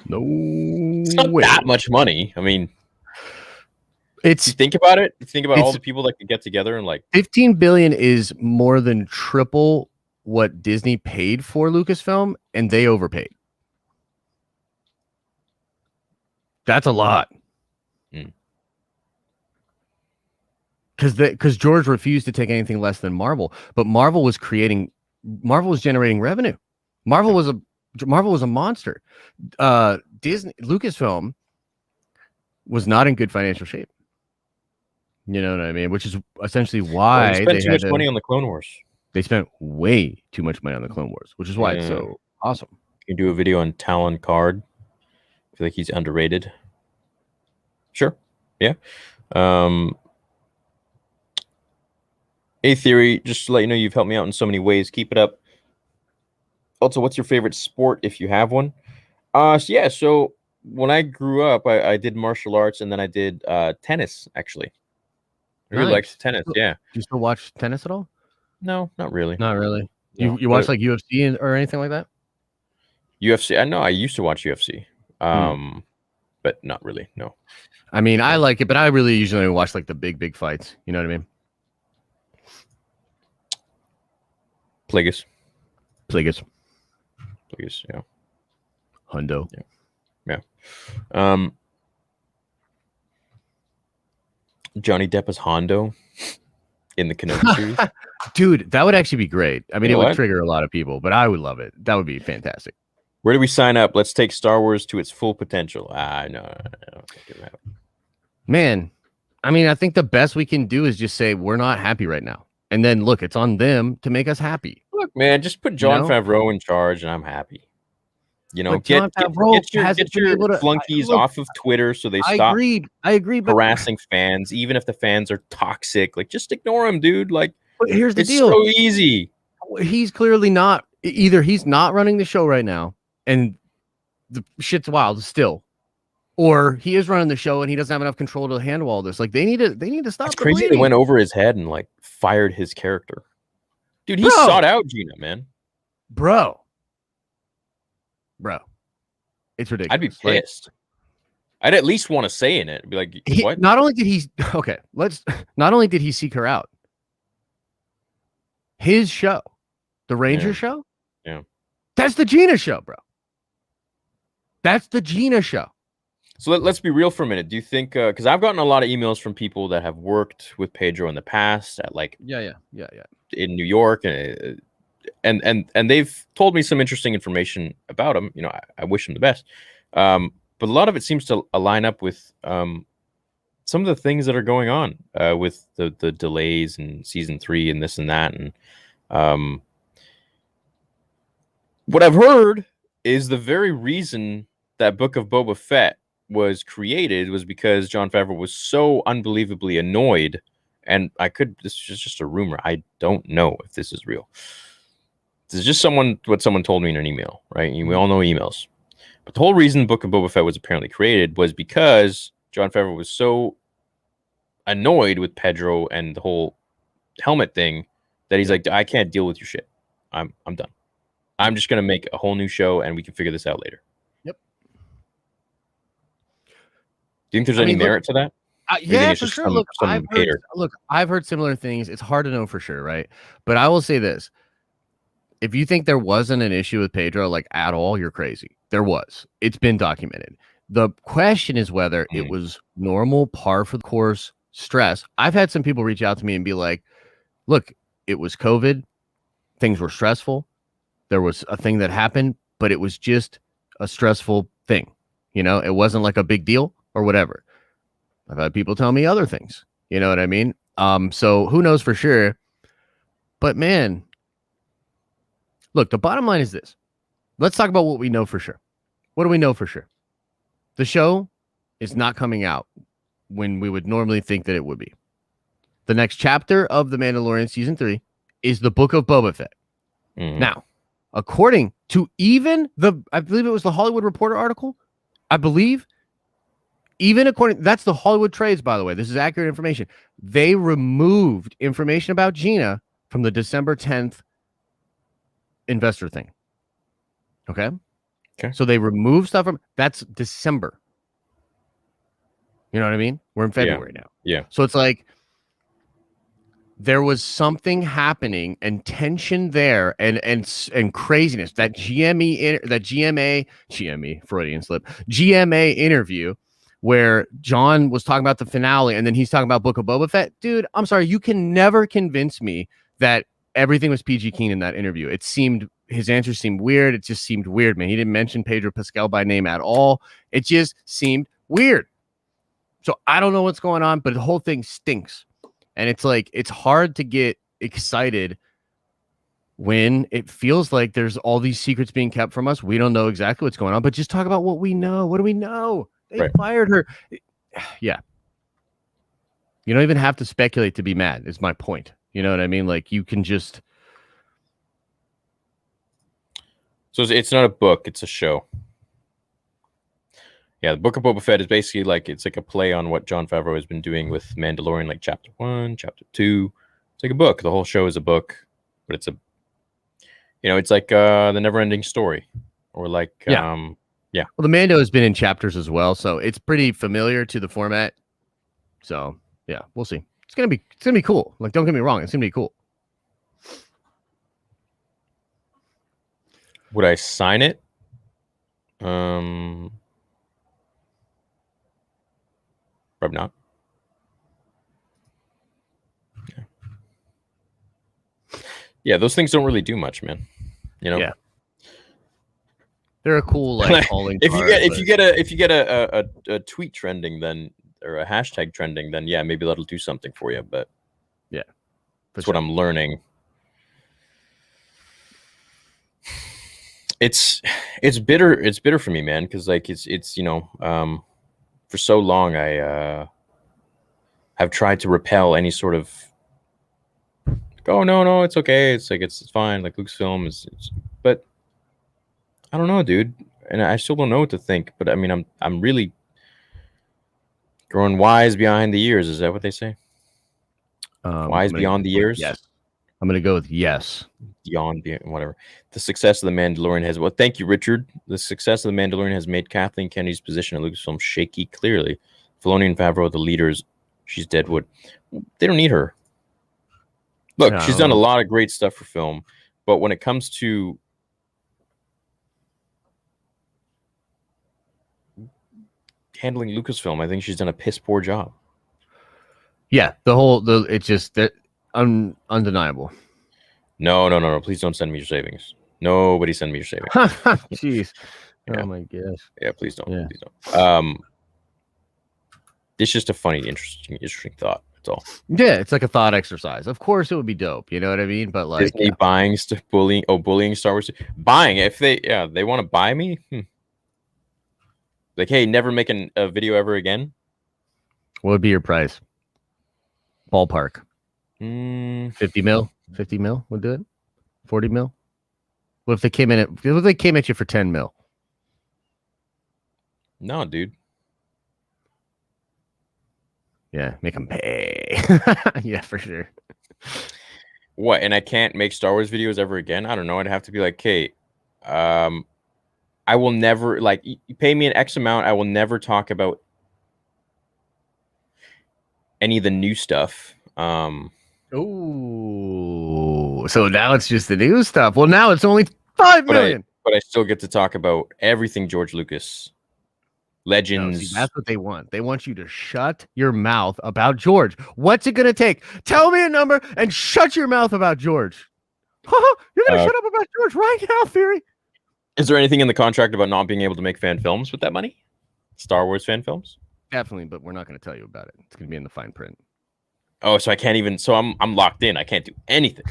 No It's not way. that much money. I mean, It's you think about it. You think about all it's- the people that could get together and like 15 billion is more than triple what Disney paid for Lucasfilm, and they overpaid. That's a lot. Mm. Because George refused to take anything less than Marvel, but Marvel was generating revenue. Marvel was a monster. Lucasfilm was not in good financial shape. You know what I mean? Which is essentially why they spent too much money on the Clone Wars. They spent way too much money on the Clone Wars, which is why it's so awesome. You can do a video on Talon Card. I feel like he's underrated. Sure. Yeah. A Theory, just to let you know, you've helped me out in so many ways. Keep it up. Also, what's your favorite sport if you have one? So when I grew up, I did martial arts and then I did tennis, actually. I really liked tennis, yeah. Do you still watch tennis at all? No, not really. Not really. No, You watch like UFC or anything like that? UFC. I know I used to watch UFC. But not really, no. I mean, I like it, but I really usually watch like the big fights. You know what I mean? Plagueis, yeah. Hundo. Yeah. Johnny Depp as Hondo in the Kenobi series. Dude, that would actually be great. I mean, You know it would what? trigger a lot of people, but I would love it. That would be fantastic. Where do we sign up? Let's take Star Wars to its full potential. No. Man, I mean, I think the best we can do is just say we're not happy right now. And then look, it's on them to make us happy. Look, man, just put Jon know? Favreau in charge and I'm happy. You know, But Jon Favreau get hasn't been your able to- flunkies look, off of Twitter so they I stop agree, but harassing fans, even if the fans are toxic. Like, just ignore them, dude. Like, here's the it's deal. so easy. He's clearly not. Either he's not running the show right now, and the shit's wild still, or he is running the show and he doesn't have enough control to handle all this. Like they need to stop. It's crazy they went over his head and like fired his character. Dude, he Bro. sought out Gina, man. Bro. It's ridiculous. I'd be pissed. I'd at least want to say in it. Be like, what? Not only did he seek her out, his show, the Ranger show, that's the Gina show, bro. That's the Gina show. So let's be real for a minute. Do you think? Because I've gotten a lot of emails from people that have worked with Pedro in the past at like in New York, and they've told me some interesting information about him. You know, I wish him the best. But a lot of it seems to align up with some of the things that are going on with the delays in season 3 and this and that. And what I've heard is the very reason that Book of Boba Fett was created was because Jon Favreau was so unbelievably annoyed. And this is just a rumor. I don't know if this is real. This is just what someone told me in an email, right? And we all know emails. But the whole reason Book of Boba Fett was apparently created was because Jon Favreau was so annoyed with Pedro and the whole helmet thing that he's like, I can't deal with your shit. I'm done. I'm just going to make a whole new show and we can figure this out later. Yep. Do you think there's any merit to that? Yeah, for sure. Look, I've heard similar things. It's hard to know for sure, right? But I will say this. If you think there wasn't an issue with Pedro, like at all, you're crazy. There was. It's been documented. The question is whether it was normal, par for the course stress. I've had some people reach out to me and be like, look, it was COVID. Things were stressful. There was a thing that happened, but it was just a stressful thing. You know, it wasn't like a big deal or whatever. I've had people tell me other things. You know what I mean? So who knows for sure? But man, look, the bottom line is this. Let's talk about what we know for sure. What do we know for sure? The show is not coming out when we would normally think that it would be. The next chapter of The Mandalorian Season 3 is the Book of Boba Fett. Now, according to even I believe it was the Hollywood Reporter article, I believe, even according, that's the Hollywood Trades, by the way, this is accurate information. They removed information about Gina from the December 10th investor thing. Okay. So they removed stuff from, that's December. You know what I mean? We're in February now. Yeah. So it's like there was something happening and tension there and craziness. That GMA Freudian slip, GMA interview where John was talking about the finale and then he's talking about Book of Boba Fett. Dude, I'm sorry, you can never convince me that everything was PG-13 in that interview. His answers seemed weird. It just seemed weird, man. He didn't mention Pedro Pascal by name at all. It just seemed weird. So I don't know what's going on, but the whole thing stinks. And it's like, it's hard to get excited when it feels like there's all these secrets being kept from us. We don't know exactly what's going on, but just talk about what we know. What do we know? They fired her. Yeah. You don't even have to speculate to be mad, is my point. You know what I mean? Like, you can just. So it's not a book, it's a show. Yeah, the Book of Boba Fett is basically like, it's like a play on what Jon Favreau has been doing with Mandalorian, like chapter 1, chapter 2. It's like a book. The whole show is a book, but it's it's like the Never-Ending Story, or like Well, the Mando has been in chapters as well, so it's pretty familiar to the format. So yeah, we'll see. It's gonna be cool. Like, don't get me wrong, it's gonna be cool. Would I sign it? Probably not. Yeah, those things don't really do much, man. You know. Yeah. They're a cool calling if card, if you get a tweet trending, then, or a hashtag trending, then yeah, maybe that'll do something for you. But yeah, that's what I'm learning. It's bitter. It's bitter for me, man, because like it's for so long I have tried to repel any sort of no, it's okay, it's like it's fine, like Lucasfilm is, but I don't know, dude, and I still don't know what to think. But I mean, I'm really growing wise behind the years. Is that what they say? Wise beyond the years. Yes, I'm gonna go with yes. Beyond whatever. The success of The Mandalorian has, well, thank you, Richard. The success of The Mandalorian has made Kathleen Kennedy's position at Lucasfilm shaky. Clearly, Filoni and Favreau, the leaders, she's deadwood. They don't need her. Look, she's done a lot of great stuff for film, but when it comes to handling Lucasfilm, I think she's done a piss poor job. Yeah, it's just undeniable. No. Please don't send me your savings. Nobody send me your savings. Jeez. Yeah. Oh my gosh. Yeah, please don't. Yeah. Please don't. It's just a funny, interesting thought. That's all. Yeah, it's like a thought exercise. Of course, it would be dope. You know what I mean? But like, Disney buying stuff, bullying Star Wars, buying. If they want to buy me, like, hey, never making a video ever again. What would be your price? Ballpark. 50 mil. 50 mil would do it. 40 mil. What if they came at you for 10 mil? No, dude. Yeah, make them pay. Yeah, for sure. What? And I can't make Star Wars videos ever again? I don't know. I'd have to be like, hey, I will never, like, you pay me an X amount. I will never talk about any of the new stuff. Oh, so now it's just the new stuff. Well, now it's only 5 million. But I still get to talk about everything George Lucas. Legends. No, see, that's what they want. They want you to shut your mouth about George. What's it going to take? Tell me a number and shut your mouth about George. You're going to shut up about George right now, Fury. Is there anything in the contract about not being able to make fan films with that money? Star Wars fan films? Definitely, but we're not going to tell you about it. It's going to be in the fine print. Oh, so I can't even. So I'm locked in. I can't do anything.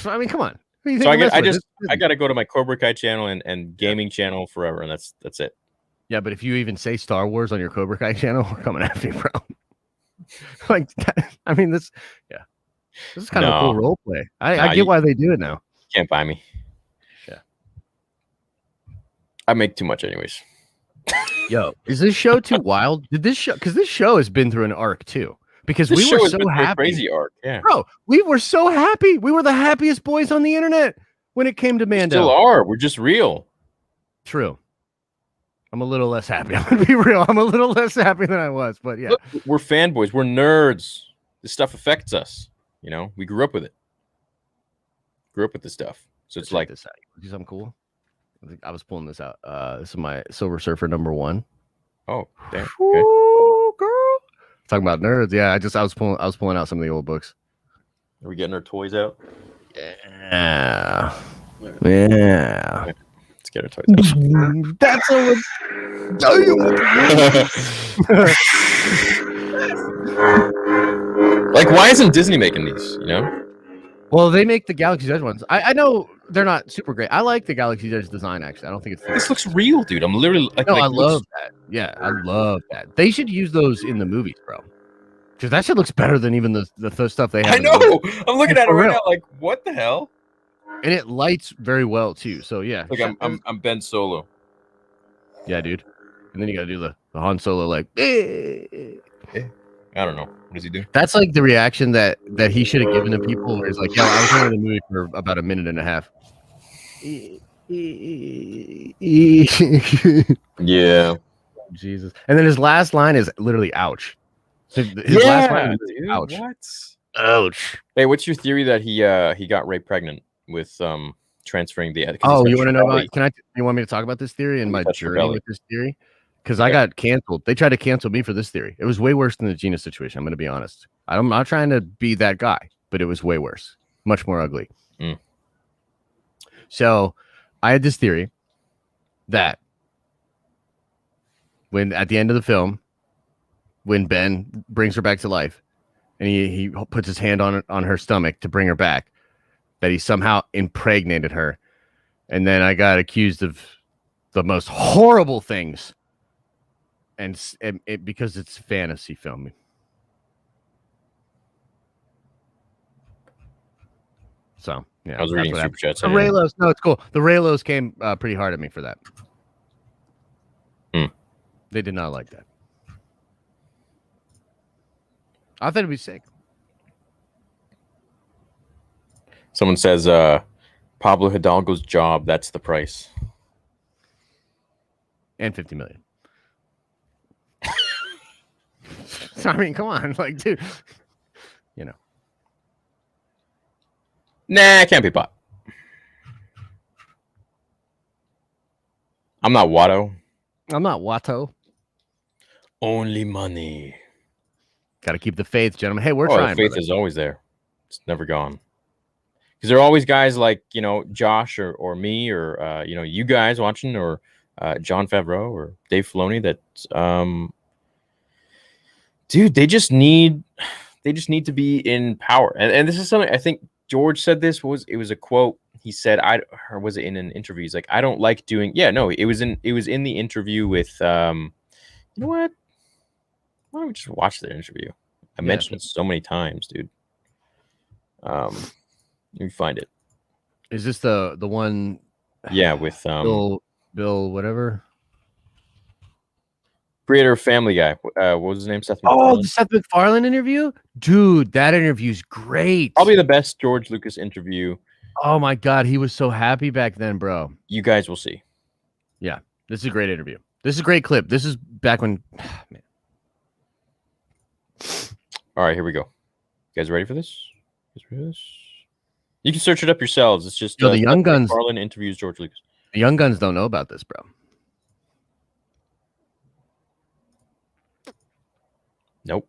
I mean, come on. So I got to go to my Cobra Kai channel and gaming channel forever, and that's it. Yeah, but if you even say Star Wars on your Cobra Kai channel, we're coming after you, bro. Like, I mean, this, yeah. This is kind of a cool role play. I get why they do it now. Can't buy me. Yeah. I make too much anyways. Yo, is this show too wild? Because this show has been through an arc too. Because we were so happy. Crazy arc, yeah. Bro, we were so happy. We were the happiest boys on the internet when it came to Mando. We still are. We're just real. True. I'm a little less happy. I'm gonna be real. I'm a little less happy than I was, but yeah. Look, we're fanboys. We're nerds. This stuff affects us. You know, we grew up with it. Grew up with this stuff. So it's like this out. Do something cool. I was pulling this out. This is my Silver Surfer #1. Oh, damn. Okay. Ooh, girl. Talking about nerds. Yeah, I was pulling out some of the old books. Are we getting our toys out? Yeah. Yeah. Let's get our toys out. That's a like, why isn't Disney making these? You know? Well, they make the Galaxy's Edge ones. I know they're not super great. I like the Galaxy's Edge design, actually. I don't think it's... This looks real, dude. I'm literally... I love that. Yeah, I love that. They should use those in the movies, bro. Because that shit looks better than even the stuff they have. I know! I'm looking at it right now like, what the hell? And it lights very well, too. So, yeah. Like, I'm Ben Solo. Yeah, dude. And then you gotta do the Han Solo, like... I don't know. What does he do? That's like the reaction that he should have given to people. Where he's like, "Yo, I was only in the movie for about a minute and a half." Yeah. Jesus. And then his last line is literally "ouch." His last line is "ouch." What? Ouch. Hey, what's your theory that he got Rey pregnant with transferring the? Oh, you want to know about? You want me to talk about this theory and my journey with this theory? Because I got canceled. They tried to cancel me for this theory. It was way worse than the Gina situation. I'm going to be honest. I'm not trying to be that guy, but it was way worse. Much more ugly. So I had this theory that when at the end of the film, when Ben brings her back to life and he puts his hand on her stomach to bring her back, that he somehow impregnated her. And then I got accused of the most horrible things. And it because it's fantasy filming. So yeah, I was reading super chats. The Raylos, no, it's cool. The Raylos came pretty hard at me for that. They did not like that. I thought it'd be sick. Someone says Pablo Hidalgo's job. That's the price. And $50 million. I mean, come on, like, dude, you know. Nah, I can't be bought. I'm not Watto. I'm not Watto. Only money. Got to keep the faith, gentlemen. Hey, we're trying. The faith is always there. It's never gone. Because there are always guys like, you know, Josh or me or, you know, you guys watching or Jon Favreau or Dave Filoni that, dude, they just need to be in power. And this is something I think George said this it was a quote. He said, or was it in an interview? He's like, I don't like doing. Yeah, no, it was in the interview with, you know what? Why don't we just watch the interview? I mentioned it so many times, dude. Let me find it. Is this the one? Yeah, with Bill whatever. Creator of Family Guy. What was his name? Seth MacFarlane. Oh, the Seth MacFarlane interview? Dude, that interview's great. Probably the best George Lucas interview. Oh my God, he was so happy back then, bro. You guys will see. Yeah, this is a great interview. This is a great clip. This is back when... man. All right, here we go. You guys ready for this? You can search it up yourselves. It's just the Young Guns. MacFarlane interviews George Lucas. The Young Guns don't know about this, bro. Nope.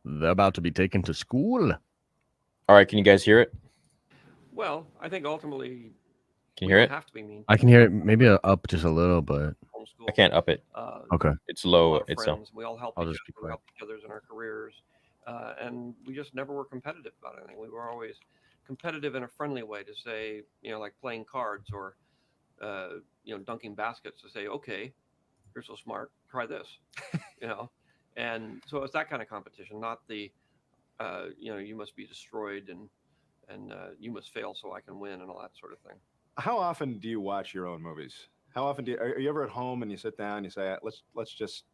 They're about to be taken to school. All right, can you guys hear it? Well, I think ultimately... Can you hear it? Have to be mean. I can hear it maybe up just a little, but... I can't up it. Okay. It's low itself. We all help I'll each just be other. We quiet. help each other in our careers. And we just never were competitive about anything. We were always competitive in a friendly way to say, you know, like playing cards or, you know, dunking baskets to say, okay, you're so smart, try this, you know. And so it's that kind of competition, not the you must be destroyed and you must fail so I can win and all that sort of thing. How often do you watch your own movies? How often are you ever at home and you sit down and you say, let's just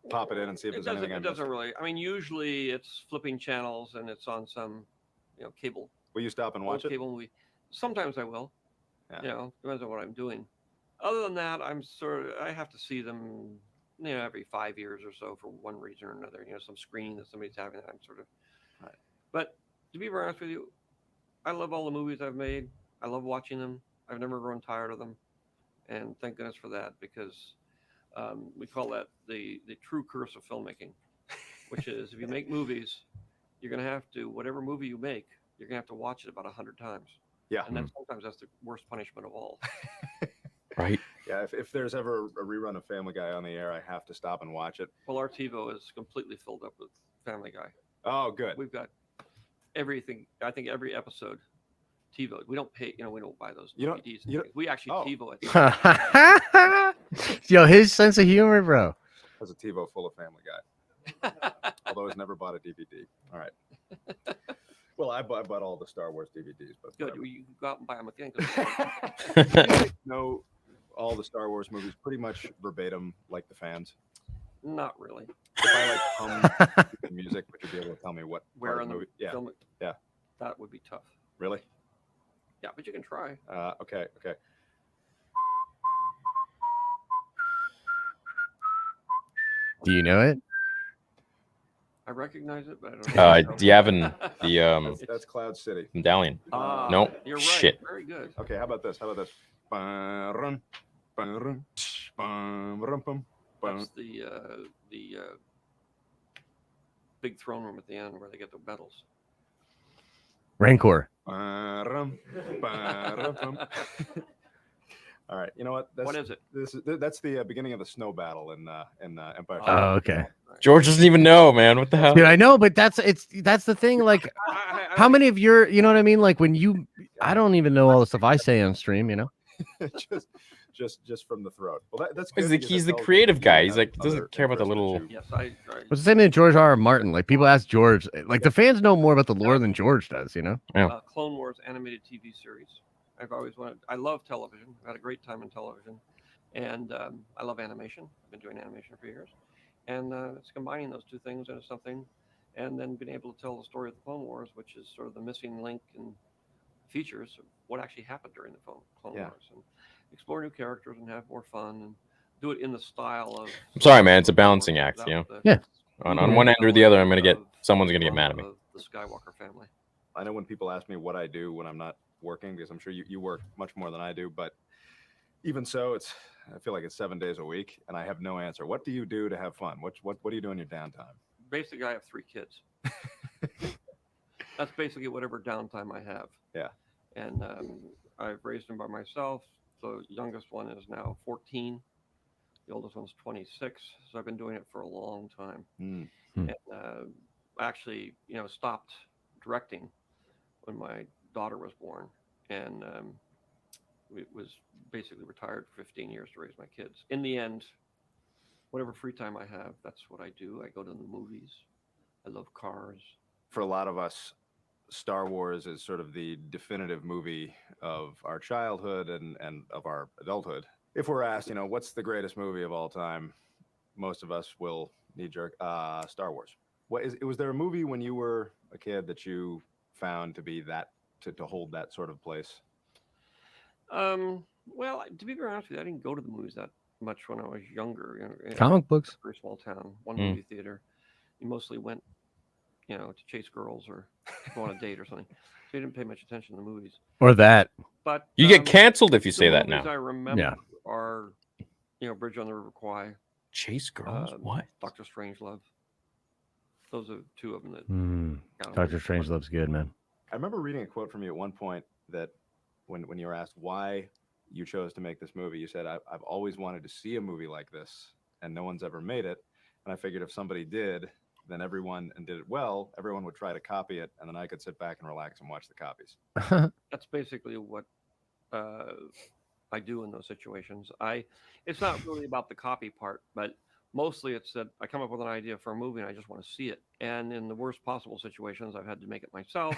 pop it in and see if there's anything I It missed? doesn't really. I mean, usually it's flipping channels and it's on some, cable. Will you stop and watch it? Cable movie. Sometimes I will. Yeah. Depends on what I'm doing. Other than that, I have to see them, every 5 years or so for one reason or another. Some screening that somebody's having. I'm sort of. Right. But to be very honest with you, I love all the movies I've made. I love watching them. I've never grown tired of them, and thank goodness for that, because we call that the true curse of filmmaking, which is if you make movies, you're going to have to, whatever movie you make, you're going to have to watch it about 100 times. Yeah. And then sometimes that's the worst punishment of all. Right. Yeah. If there's ever a rerun of Family Guy on the air, I have to stop and watch it. Well, our TiVo is completely filled up with Family Guy. Oh, good. We've got everything. I think every episode TiVo. We don't pay. We don't buy those DVDs. We actually TiVo it. Yo, his sense of humor, bro. Has a TiVo full of Family Guy. Although he's never bought a DVD. All right. Well, I bought all the Star Wars DVDs, but good. You go out and buy them again. No, all the Star Wars movies pretty much verbatim, like the fans. Not really. If I like hum the music, would you be able to tell me where in the movie? Yeah. film? Yeah. That would be tough. Really? Yeah, but you can try. Okay. Do you know it? I recognize it, but I don't know. Yavin, the That's Cloud City. medallion. No, you're right. shit. Very good. Okay, how about this? Ba-run, ba-run, ba-rum-pum, ba-run. That's the big throne room at the end where they get the medals. Rancor. Ba-rum, ba-rum-pum. All right, you know what? What is it? That's the beginning of the snow battle in Empire. Oh, okay. George doesn't even know, man. What the hell? Dude, I know, but that's the thing. Like, how many of your, you know what I mean? Like I don't even know all the stuff I say on stream, just from the throat. Well, that's good. He's the creative guy. He's like doesn't care about the little. Yes, It's the same thing with George R. R. Martin. Like, people ask George, like the fans know more about the lore than George does, Clone Wars animated TV series. I've always wanted. I love television. I've had a great time in television, and I love animation. I've been doing animation for years, and it's combining those two things into something, and then being able to tell the story of the Clone Wars, which is sort of the missing link and features of what actually happened during the Clone Wars, and explore new characters and have more fun and do it in the style of. I'm sorry, man. It's a balancing act, Yeah. On one end or the other, someone's gonna get mad at me. The Skywalker family. I know when people ask me what I do when I'm not working, because I'm sure you work much more than I do, but even so, I feel like it's 7 days a week and I have no answer. What do you do to have fun? What do you do in your downtime? Basically, I have 3 kids. That's basically whatever downtime I have. Yeah. And I've raised them by myself. The youngest one is now 14. The oldest one's 26. So I've been doing it for a long time. And actually, stopped directing when my daughter was born, and was basically retired for 15 years to raise my kids. In the end, whatever free time I have, that's what I do. I go to the movies. I love cars. For a lot of us, Star Wars is sort of the definitive movie of our childhood and of our adulthood. If we're asked, what's the greatest movie of all time, most of us will knee-jerk Star Wars. Was there a movie when you were a kid that you found to be that to hold that sort of place? Well, to be very honest with you, I didn't go to the movies that much when I was younger. Comic books. Very small town, one movie theater. You mostly went, to chase girls or go on a date or something. So you didn't pay much attention to the movies. Or that. But You get canceled if you say that movies now. I remember are, Bridge on the River Kwai, Chase girls? What? Doctor Strangelove. Those are 2 of them that. Doctor Strangelove's good, man. I remember reading a quote from you at one point that when you were asked why you chose to make this movie, you said, I've always wanted to see a movie like this and no one's ever made it. And I figured if somebody did, then everyone did it well, everyone would try to copy it. And then I could sit back and relax and watch the copies. That's basically what I do in those situations. It's not really about the copy part, but mostly it's that I come up with an idea for a movie and I just want to see it. And in the worst possible situations, I've had to make it myself.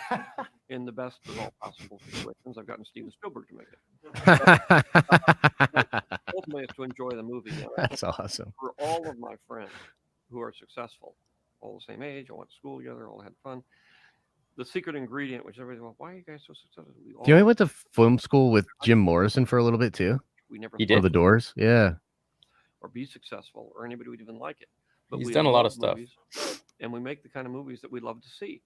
In the best of all possible situations, I've gotten Steven Spielberg to make it. Ultimately, it's to enjoy the movie. That's awesome. For all of my friends who are successful, all the same age, all went to school together, all had fun. The secret ingredient, which everybody, well, why are you guys so successful? Do you know he went to film school with Jim Morrison for a little bit too? We never He thought did. The Doors, yeah. or be successful, or anybody would even like it. But He's we done a lot of love stuff. movies, and we make the kind of movies that we love to see.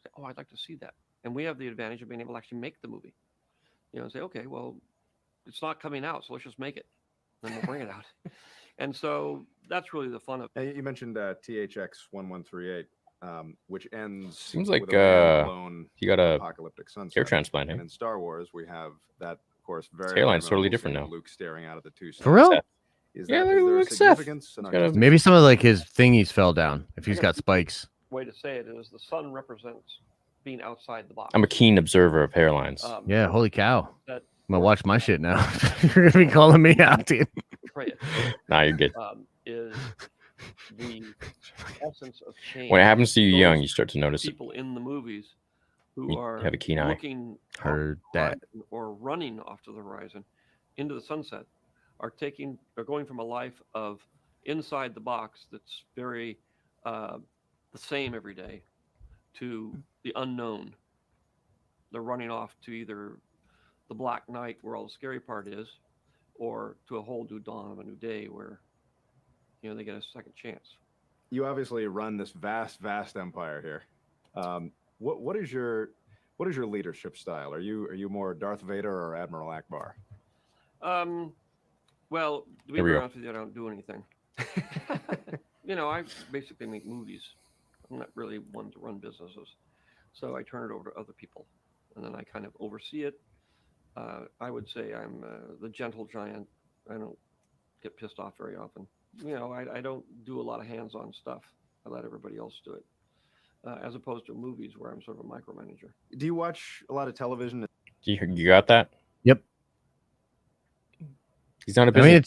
Say, oh, I'd like to see that. And we have the advantage of being able to actually make the movie. Say, okay, well, it's not coming out, so let's just make it. Then we'll bring it out. And so that's really the fun of it. And you mentioned THX 1138, which ends. Seems like, with a man alone He got a apocalyptic sunset. hair transplant. And Hey? in Star Wars, we have that, of course, very His hairline's totally memorable different scene now. of Luke staring out at the two suns. For real? Seth. Is Yeah, that, is there a look, Seth. significance? He's got a- Maybe some of like his thingies fell down if he's got spikes. Way to say it is the sun represents being outside the box. I'm a keen observer of hairlines. Yeah, holy cow. That I'm gonna watch my shit now. You're gonna be calling me out, dude. portray it Nah, you're good. is the essence of change. When it happens to you Those young, you start to notice it. people in the movies who You are have a keen eye. looking off Heard the that. horizon or running off to the horizon into the sunset are going from a life of inside the box that's very the same every day to the unknown. They're running off to either the black night where all the scary part is, or to a whole new dawn of a new day where they get a second chance. You obviously run this vast empire here. What is your leadership style? Are you more Darth Vader or Admiral Akbar? Well, to be Here we very go. honest with you, I don't do anything. I basically make movies. I'm not really one to run businesses. So I turn it over to other people, and then I kind of oversee it. I would say I'm the gentle giant. I don't get pissed off very often. I don't do a lot of hands-on stuff. I let everybody else do it, as opposed to movies where I'm sort of a micromanager. Do you watch a lot of television? You got that? Yep. He's not a I mean,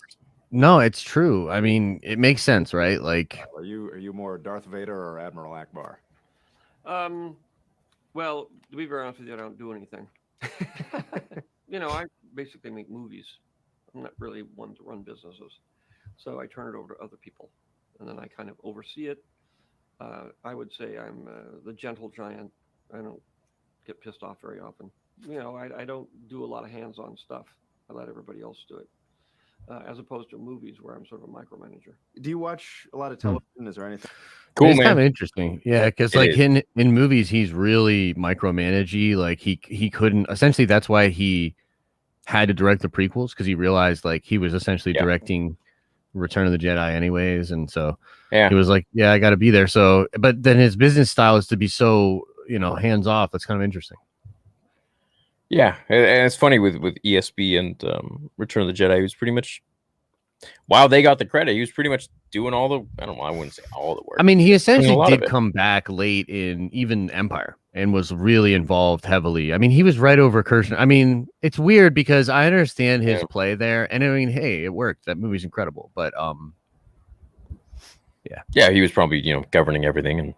business. it's true. I mean, it makes sense, right? Like, Are you more Darth Vader or Admiral Akbar? Well, to be very honest with you, I don't do anything. I basically make movies. I'm not really one to run businesses. So I turn it over to other people, and then I kind of oversee it. I would say I'm the gentle giant. I don't get pissed off very often. I don't do a lot of hands-on stuff. I let everybody else do it, as opposed to movies where I'm sort of a micromanager. Do you watch a lot of television? Is there anything? Cool, it's kind of man. interesting. Yeah, because It like is. in movies, he's really micromanagey. Like he couldn't. Essentially, that's why he had to direct the prequels, because he realized like he was essentially Yeah. directing Return of the Jedi anyways, and so Yeah. he was like, yeah, I got to be there. So, but then his business style is to be so hands off. That's kind of interesting. Yeah, and it's funny with ESB and Return of the Jedi. He was pretty much, while they got the credit, he was pretty much doing all the. I don't know. I wouldn't say all the work. I mean, he essentially lot of did it. come back late in even Empire and was really involved heavily. I mean, he was right over Kirshner. I mean, it's weird because I understand his Yeah. play there, and I mean, hey, it worked. That movie's incredible, but yeah, he was probably governing everything and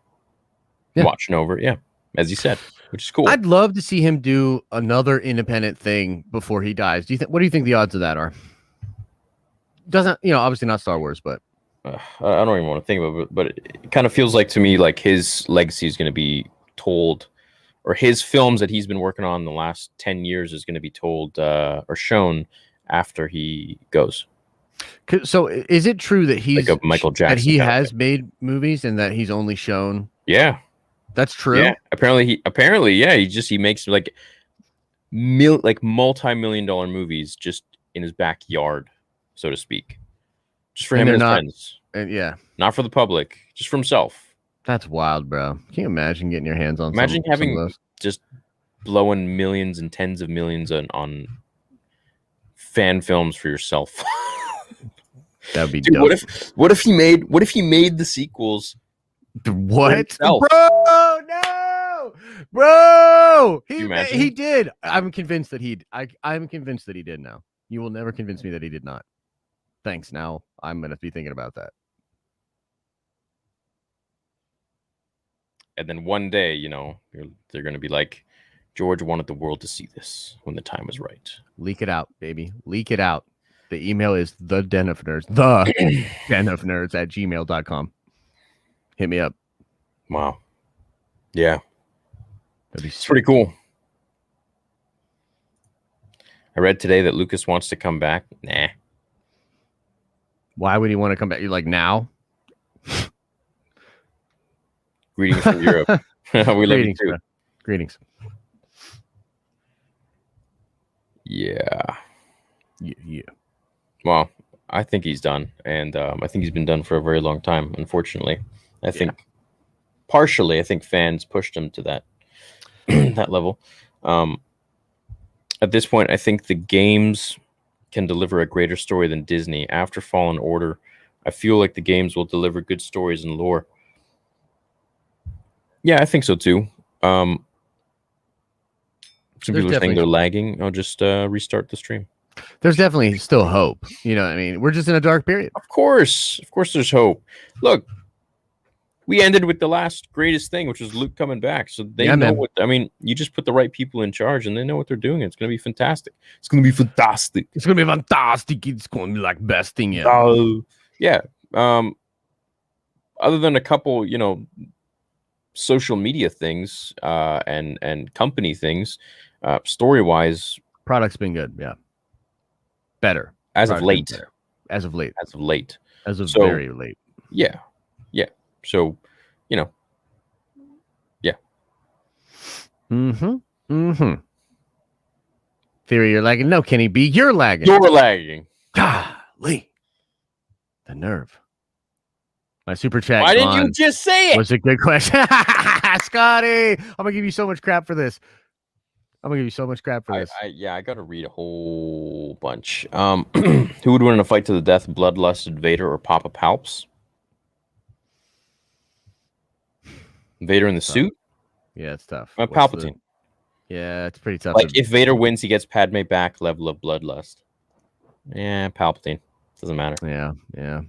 Yeah. watching over it. Yeah, as you said, which is cool. I'd love to see him do another independent thing before he dies. What do you think the odds of that are? Doesn't obviously not Star Wars, but I don't even want to think about it, but it kind of feels like to me like his legacy is going to be told, or his films that he's been working on the last 10 years is going to be told or shown after he goes. so is it true that he's Like a Michael Jackson. that he kind of has thing. made movies and that he's only shown? Yeah. That's true. Yeah. Apparently, yeah. He makes like multi-million-dollar movies just in his backyard, so to speak, just for And him and they're his not- friends, And yeah, not for the public, just for himself. that's wild, bro. Can you imagine getting your hands on? Imagine some having of those? just blowing millions and tens of millions on fan films for yourself. That'd be Dude, dope. what if he made the sequels? What, himself? bro? No, bro. you He imagine? did. I'm convinced that I'm convinced that he did. Now you will never convince me that he did not. Thanks. Now I'm gonna be thinking about that. And then one day, they're going to be like, George wanted the world to see this when the time was right. Leak it out, baby. Leak it out. The email is thedenofnerds@gmail.com. Hit me up. Wow. Yeah. That'd be It's pretty cool. I read today that Lucas wants to come back. Nah. Why would he want to come back? You're like, now? Greetings from Europe. We love you Greetings, too. bro. Greetings. Yeah. Yeah. Well, I think he's done. And I think he's been done for a very long time, unfortunately. I think partially, I think fans pushed him to that that level. At this point, I think the games can deliver a greater story than Disney. After Fallen Order, I feel like the games will deliver good stories and lore. Yeah, I think so too. Some people are saying they're lagging. I'll just restart the stream. There's definitely still hope. You know what I mean? We're just in a dark period. Of course there's hope. Look, we ended with the last greatest thing, which was Luke coming back. So they know what, I mean, you just put the right people in charge and they know what they're doing. It's going to be fantastic. It's going to be fantastic. It's going to be fantastic. It's going to be like best thing ever. Oh, yeah. Other than a couple, social media things and company things, story-wise, product's been good. Yeah. Better. As of late. As of late. Very late. Yeah. So, yeah. Theory, you're lagging. No, Kenny B, you're lagging. You're lagging. Golly. The nerve. My super chat. Why didn't you just say it? Was a good question. Scotty, I'm going to give you so much crap for this. I got to read a whole bunch. Who would win in a fight to the death, Bloodlusted Vader or Papa Palps? Vader in the suit? Yeah, it's tough. Palpatine. Yeah, it's pretty tough. Like, if Vader wins, he gets Padme back, level of Bloodlust. Yeah, Palpatine. Doesn't matter. Yeah.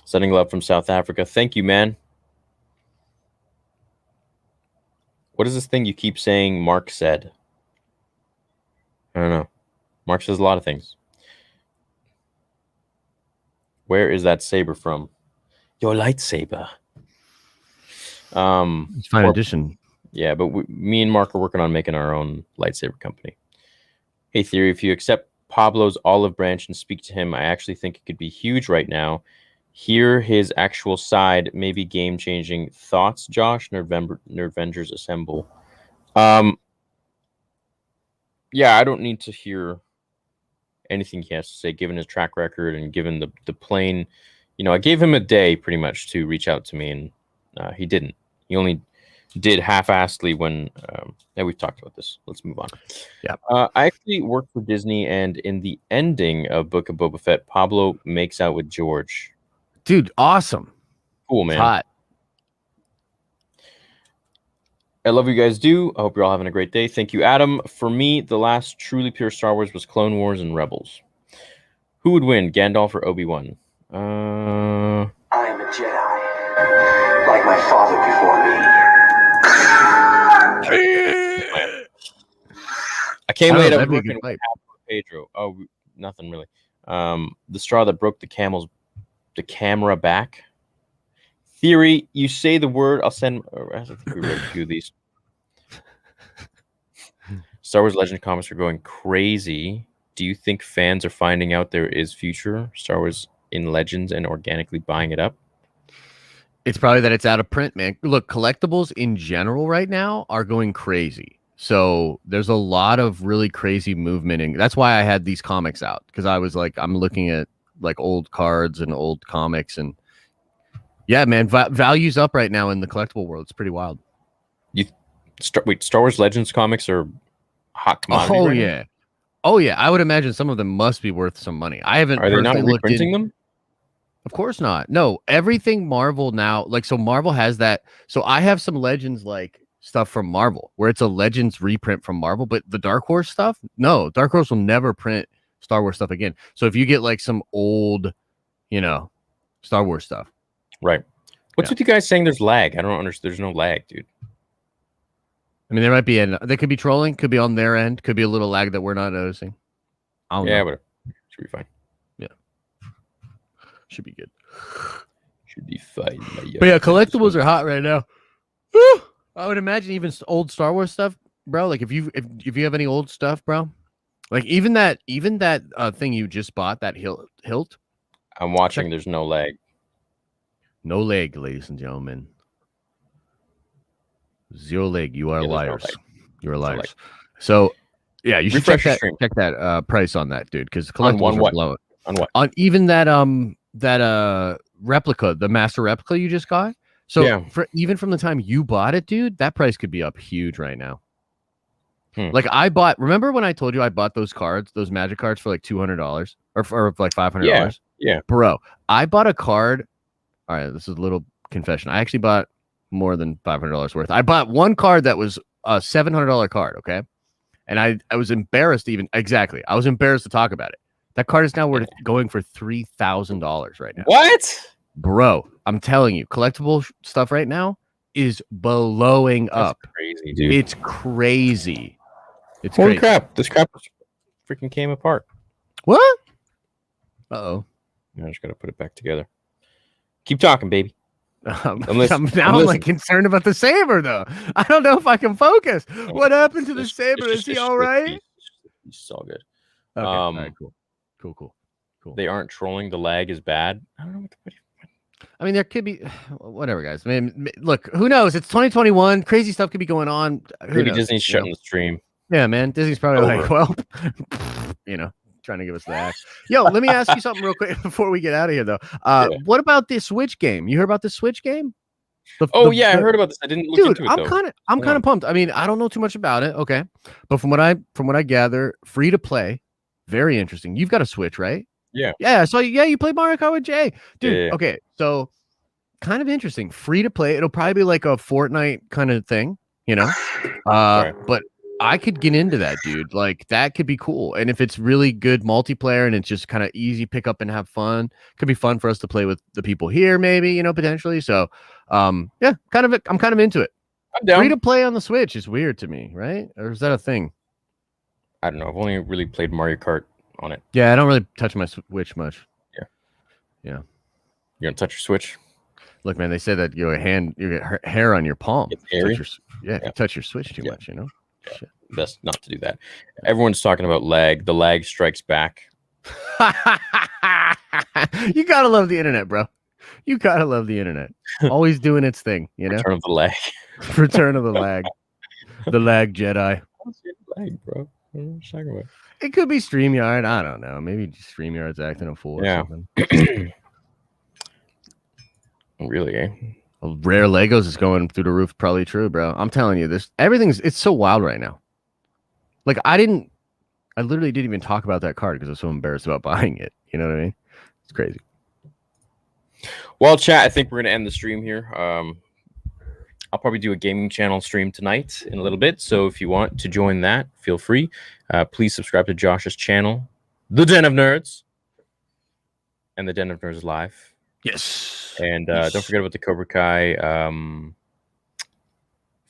Sending love from South Africa. Thank you, man. What is this thing you keep saying Mark said? I don't know. Mark says a lot of things. Where is that saber from? Your lightsaber. It's fine edition. Yeah, but me and Mark are working on making our own lightsaber company. Hey, Theory, if you accept Pablo's olive branch and speak to him, I actually think it could be huge right now. Hear his actual side, maybe game-changing. Thoughts, Josh? Nerdvengers assemble. Yeah, I don't need to hear anything he has to say, given his track record and given the plain... I gave him a day, pretty much, to reach out to me, and he didn't. He only did half-assedly when... we've talked about this. Let's move on. Yeah. I actually worked for Disney, and in the ending of Book of Boba Fett, Pablo makes out with George. Dude, awesome. Cool, man. It's hot. I love what you guys do. I hope you're all having a great day. Thank you, Adam. For me, the last truly pure Star Wars was Clone Wars and Rebels. Who would win, Gandalf or Obi-Wan? I am a Jedi, like my father before me. I can't wait. I'm working with Pedro. Oh, nothing really. The straw that broke the camera back. Theory, you say the word. I'll send. I think we read a few of these. Star Wars Legend comics are going crazy. Do you think fans are finding out there is future Star Wars in Legends and organically buying it up? It's probably that it's out of print, man. Look, collectibles in general right now are going crazy. So there's a lot of really crazy movement. And that's why I had these comics out, because I was like, I'm looking at like old cards and old comics, and yeah, man, value's up right now in the collectible world. It's pretty wild. Star Wars Legends comics are hot commodity. Oh yeah. I would imagine some of them must be worth some money. I haven't. Are they not reprinting them? Of course not. No, everything Marvel now, like, so Marvel has that. So I have some Legends like stuff from Marvel where it's a Legends reprint from Marvel, but the Dark Horse stuff, no, Dark Horse will never print Star Wars stuff again. So if you get like some old, Star Wars stuff, right, What's with you guys saying there's lag? I don't understand. There's no lag, dude. I mean, there might be they could be trolling, could be on their end, could be a little lag that we're not noticing. I don't know. But should be fine. Yeah, should be good. Should be fine. But yeah, collectibles are hot right now. Woo! I would imagine even old Star Wars stuff, bro. Like if you have any old stuff, bro. Like even that thing you just bought, that hilt. I'm watching. There's no lag. No leg, ladies and gentlemen. Zero leg. You are liars. No lag. You are liars. So yeah, you should check that price on that, dude, because collectibles are blowing. On what? On even that replica, the master replica you just got. So even from the time you bought it, dude, that price could be up huge right now. Like remember when I told you I bought those cards, those magic cards for like $200 or for like $500? Yeah. Bro, I bought a card. All right, this is a little confession. I actually bought more than $500 worth. I bought one card that was a $700 card, okay? And I was embarrassed I was embarrassed to talk about it. That card is now going for $3,000 right now. What? Bro, I'm telling you, collectible stuff right now is blowing up. Crazy, dude. It's crazy. It's Holy crazy. crap. This crap freaking came apart. What? Uh-oh. I just got to put it back together. Keep talking, baby. I'm like concerned about the saber, though. I don't know if I can focus. What happened to the saber? Is he all right? He's all good. Okay, all right, cool. They aren't trolling. The lag is bad. I don't know what I mean, there could be whatever, guys. I mean, look, who knows? It's 2021. Crazy stuff could be going on. Maybe Disney's shutting the stream. Yeah, man. Disney's probably like, well, trying to give us the axe. Yo, let me ask you something real quick before we get out of here, though. What about this Switch game? You heard about the Switch game? I heard about this. I didn't look into it. I'm kind of pumped. I mean, I don't know too much about it. Okay, but from what I gather, free to play, very interesting. You've got a Switch, right? Yeah. So you play Mario Kart with Jay, dude. Yeah. Okay, so kind of interesting. Free to play. It'll probably be like a Fortnite kind of thing, But I could get into that, dude. Like that could be cool. And if it's really good multiplayer and it's just kind of easy pick up and have fun, could be fun for us to play with the people here, maybe, potentially. So, I'm kind of into it. I'm down. Free to play on the Switch is weird to me, right? Or is that a thing? I don't know. I've only really played Mario Kart on it. Yeah, I don't really touch my Switch much. Yeah. You gonna touch your Switch? Look, man, they say that you get hair on your palm. It's hairy. Touch your Switch too much, Shit. Best not to do that. Everyone's talking about lag. The lag strikes back. You gotta love the internet, bro. You gotta love the internet. Always doing its thing, Return of the lag. Return of the lag. The lag Jedi. Lag, bro. What are you talking about? It could be StreamYard. I don't know. Maybe StreamYard's acting a fool or something. Really, eh? Rare Legos is going through the roof. Probably true, bro. I'm telling you, it's so wild right now. Like I literally didn't even talk about that card because I was so embarrassed about buying it. You know what I mean? It's crazy. Well, chat, I think we're gonna end the stream here. I'll probably do a gaming channel stream tonight in a little bit. So if you want to join that, feel free. Please subscribe to Josh's channel, The Den of Nerds, and The Den of Nerds Live. Yes. And don't forget about the Cobra Kai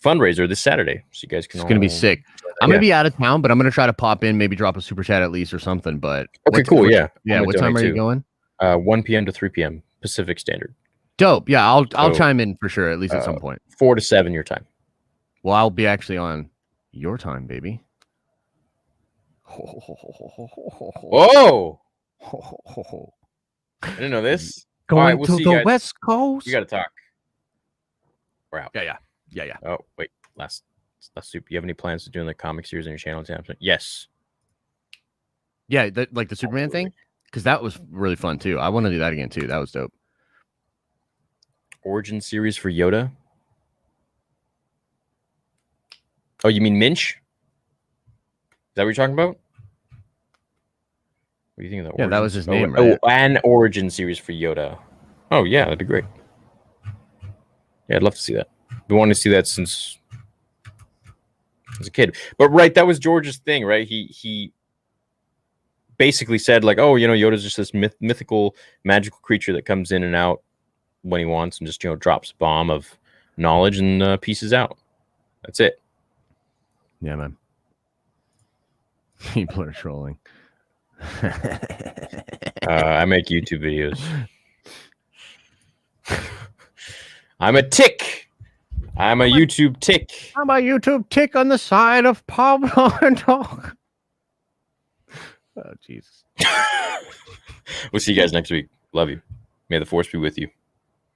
fundraiser this Saturday. So you guys can. It's gonna be sick. I'm gonna be out of town, but I'm gonna try to pop in, maybe drop a super chat at least or something. But okay, cool. Yeah. What time are you going? 1 p.m. to 3 p.m. Pacific Standard. Dope. Yeah, I'll chime in for sure, at least at some point. 4 to 7 your time. Well, I'll be actually on your time, baby. Whoa! I didn't know this. Going to the West Coast. We gotta talk. We're out. Yeah. Oh wait, last soup. You have any plans to doing the comic series on your channel? Yes. Yeah, like the Superman thing, because that was really fun too. I want to do that again too. That was dope. Origin series for Yoda. Oh, you mean Minch? Is that what you're talking about? What do you think of that? Yeah, that was his name, right? Oh, an origin series for Yoda. Oh yeah, that'd be great. Yeah, I'd love to see that. We wanted to see that since as a kid. But right, that was George's thing, right? He basically said like, oh, Yoda's just this mythical, magical creature that comes in and out when he wants and just drops a bomb of knowledge and pieces out. That's it. Yeah, man. People are trolling. I make YouTube videos. I'm a tick. I'm a YouTube tick. I'm a YouTube tick on the side of Pablo and Dog. Oh, Jesus. We'll see you guys next week. Love you. May the force be with you.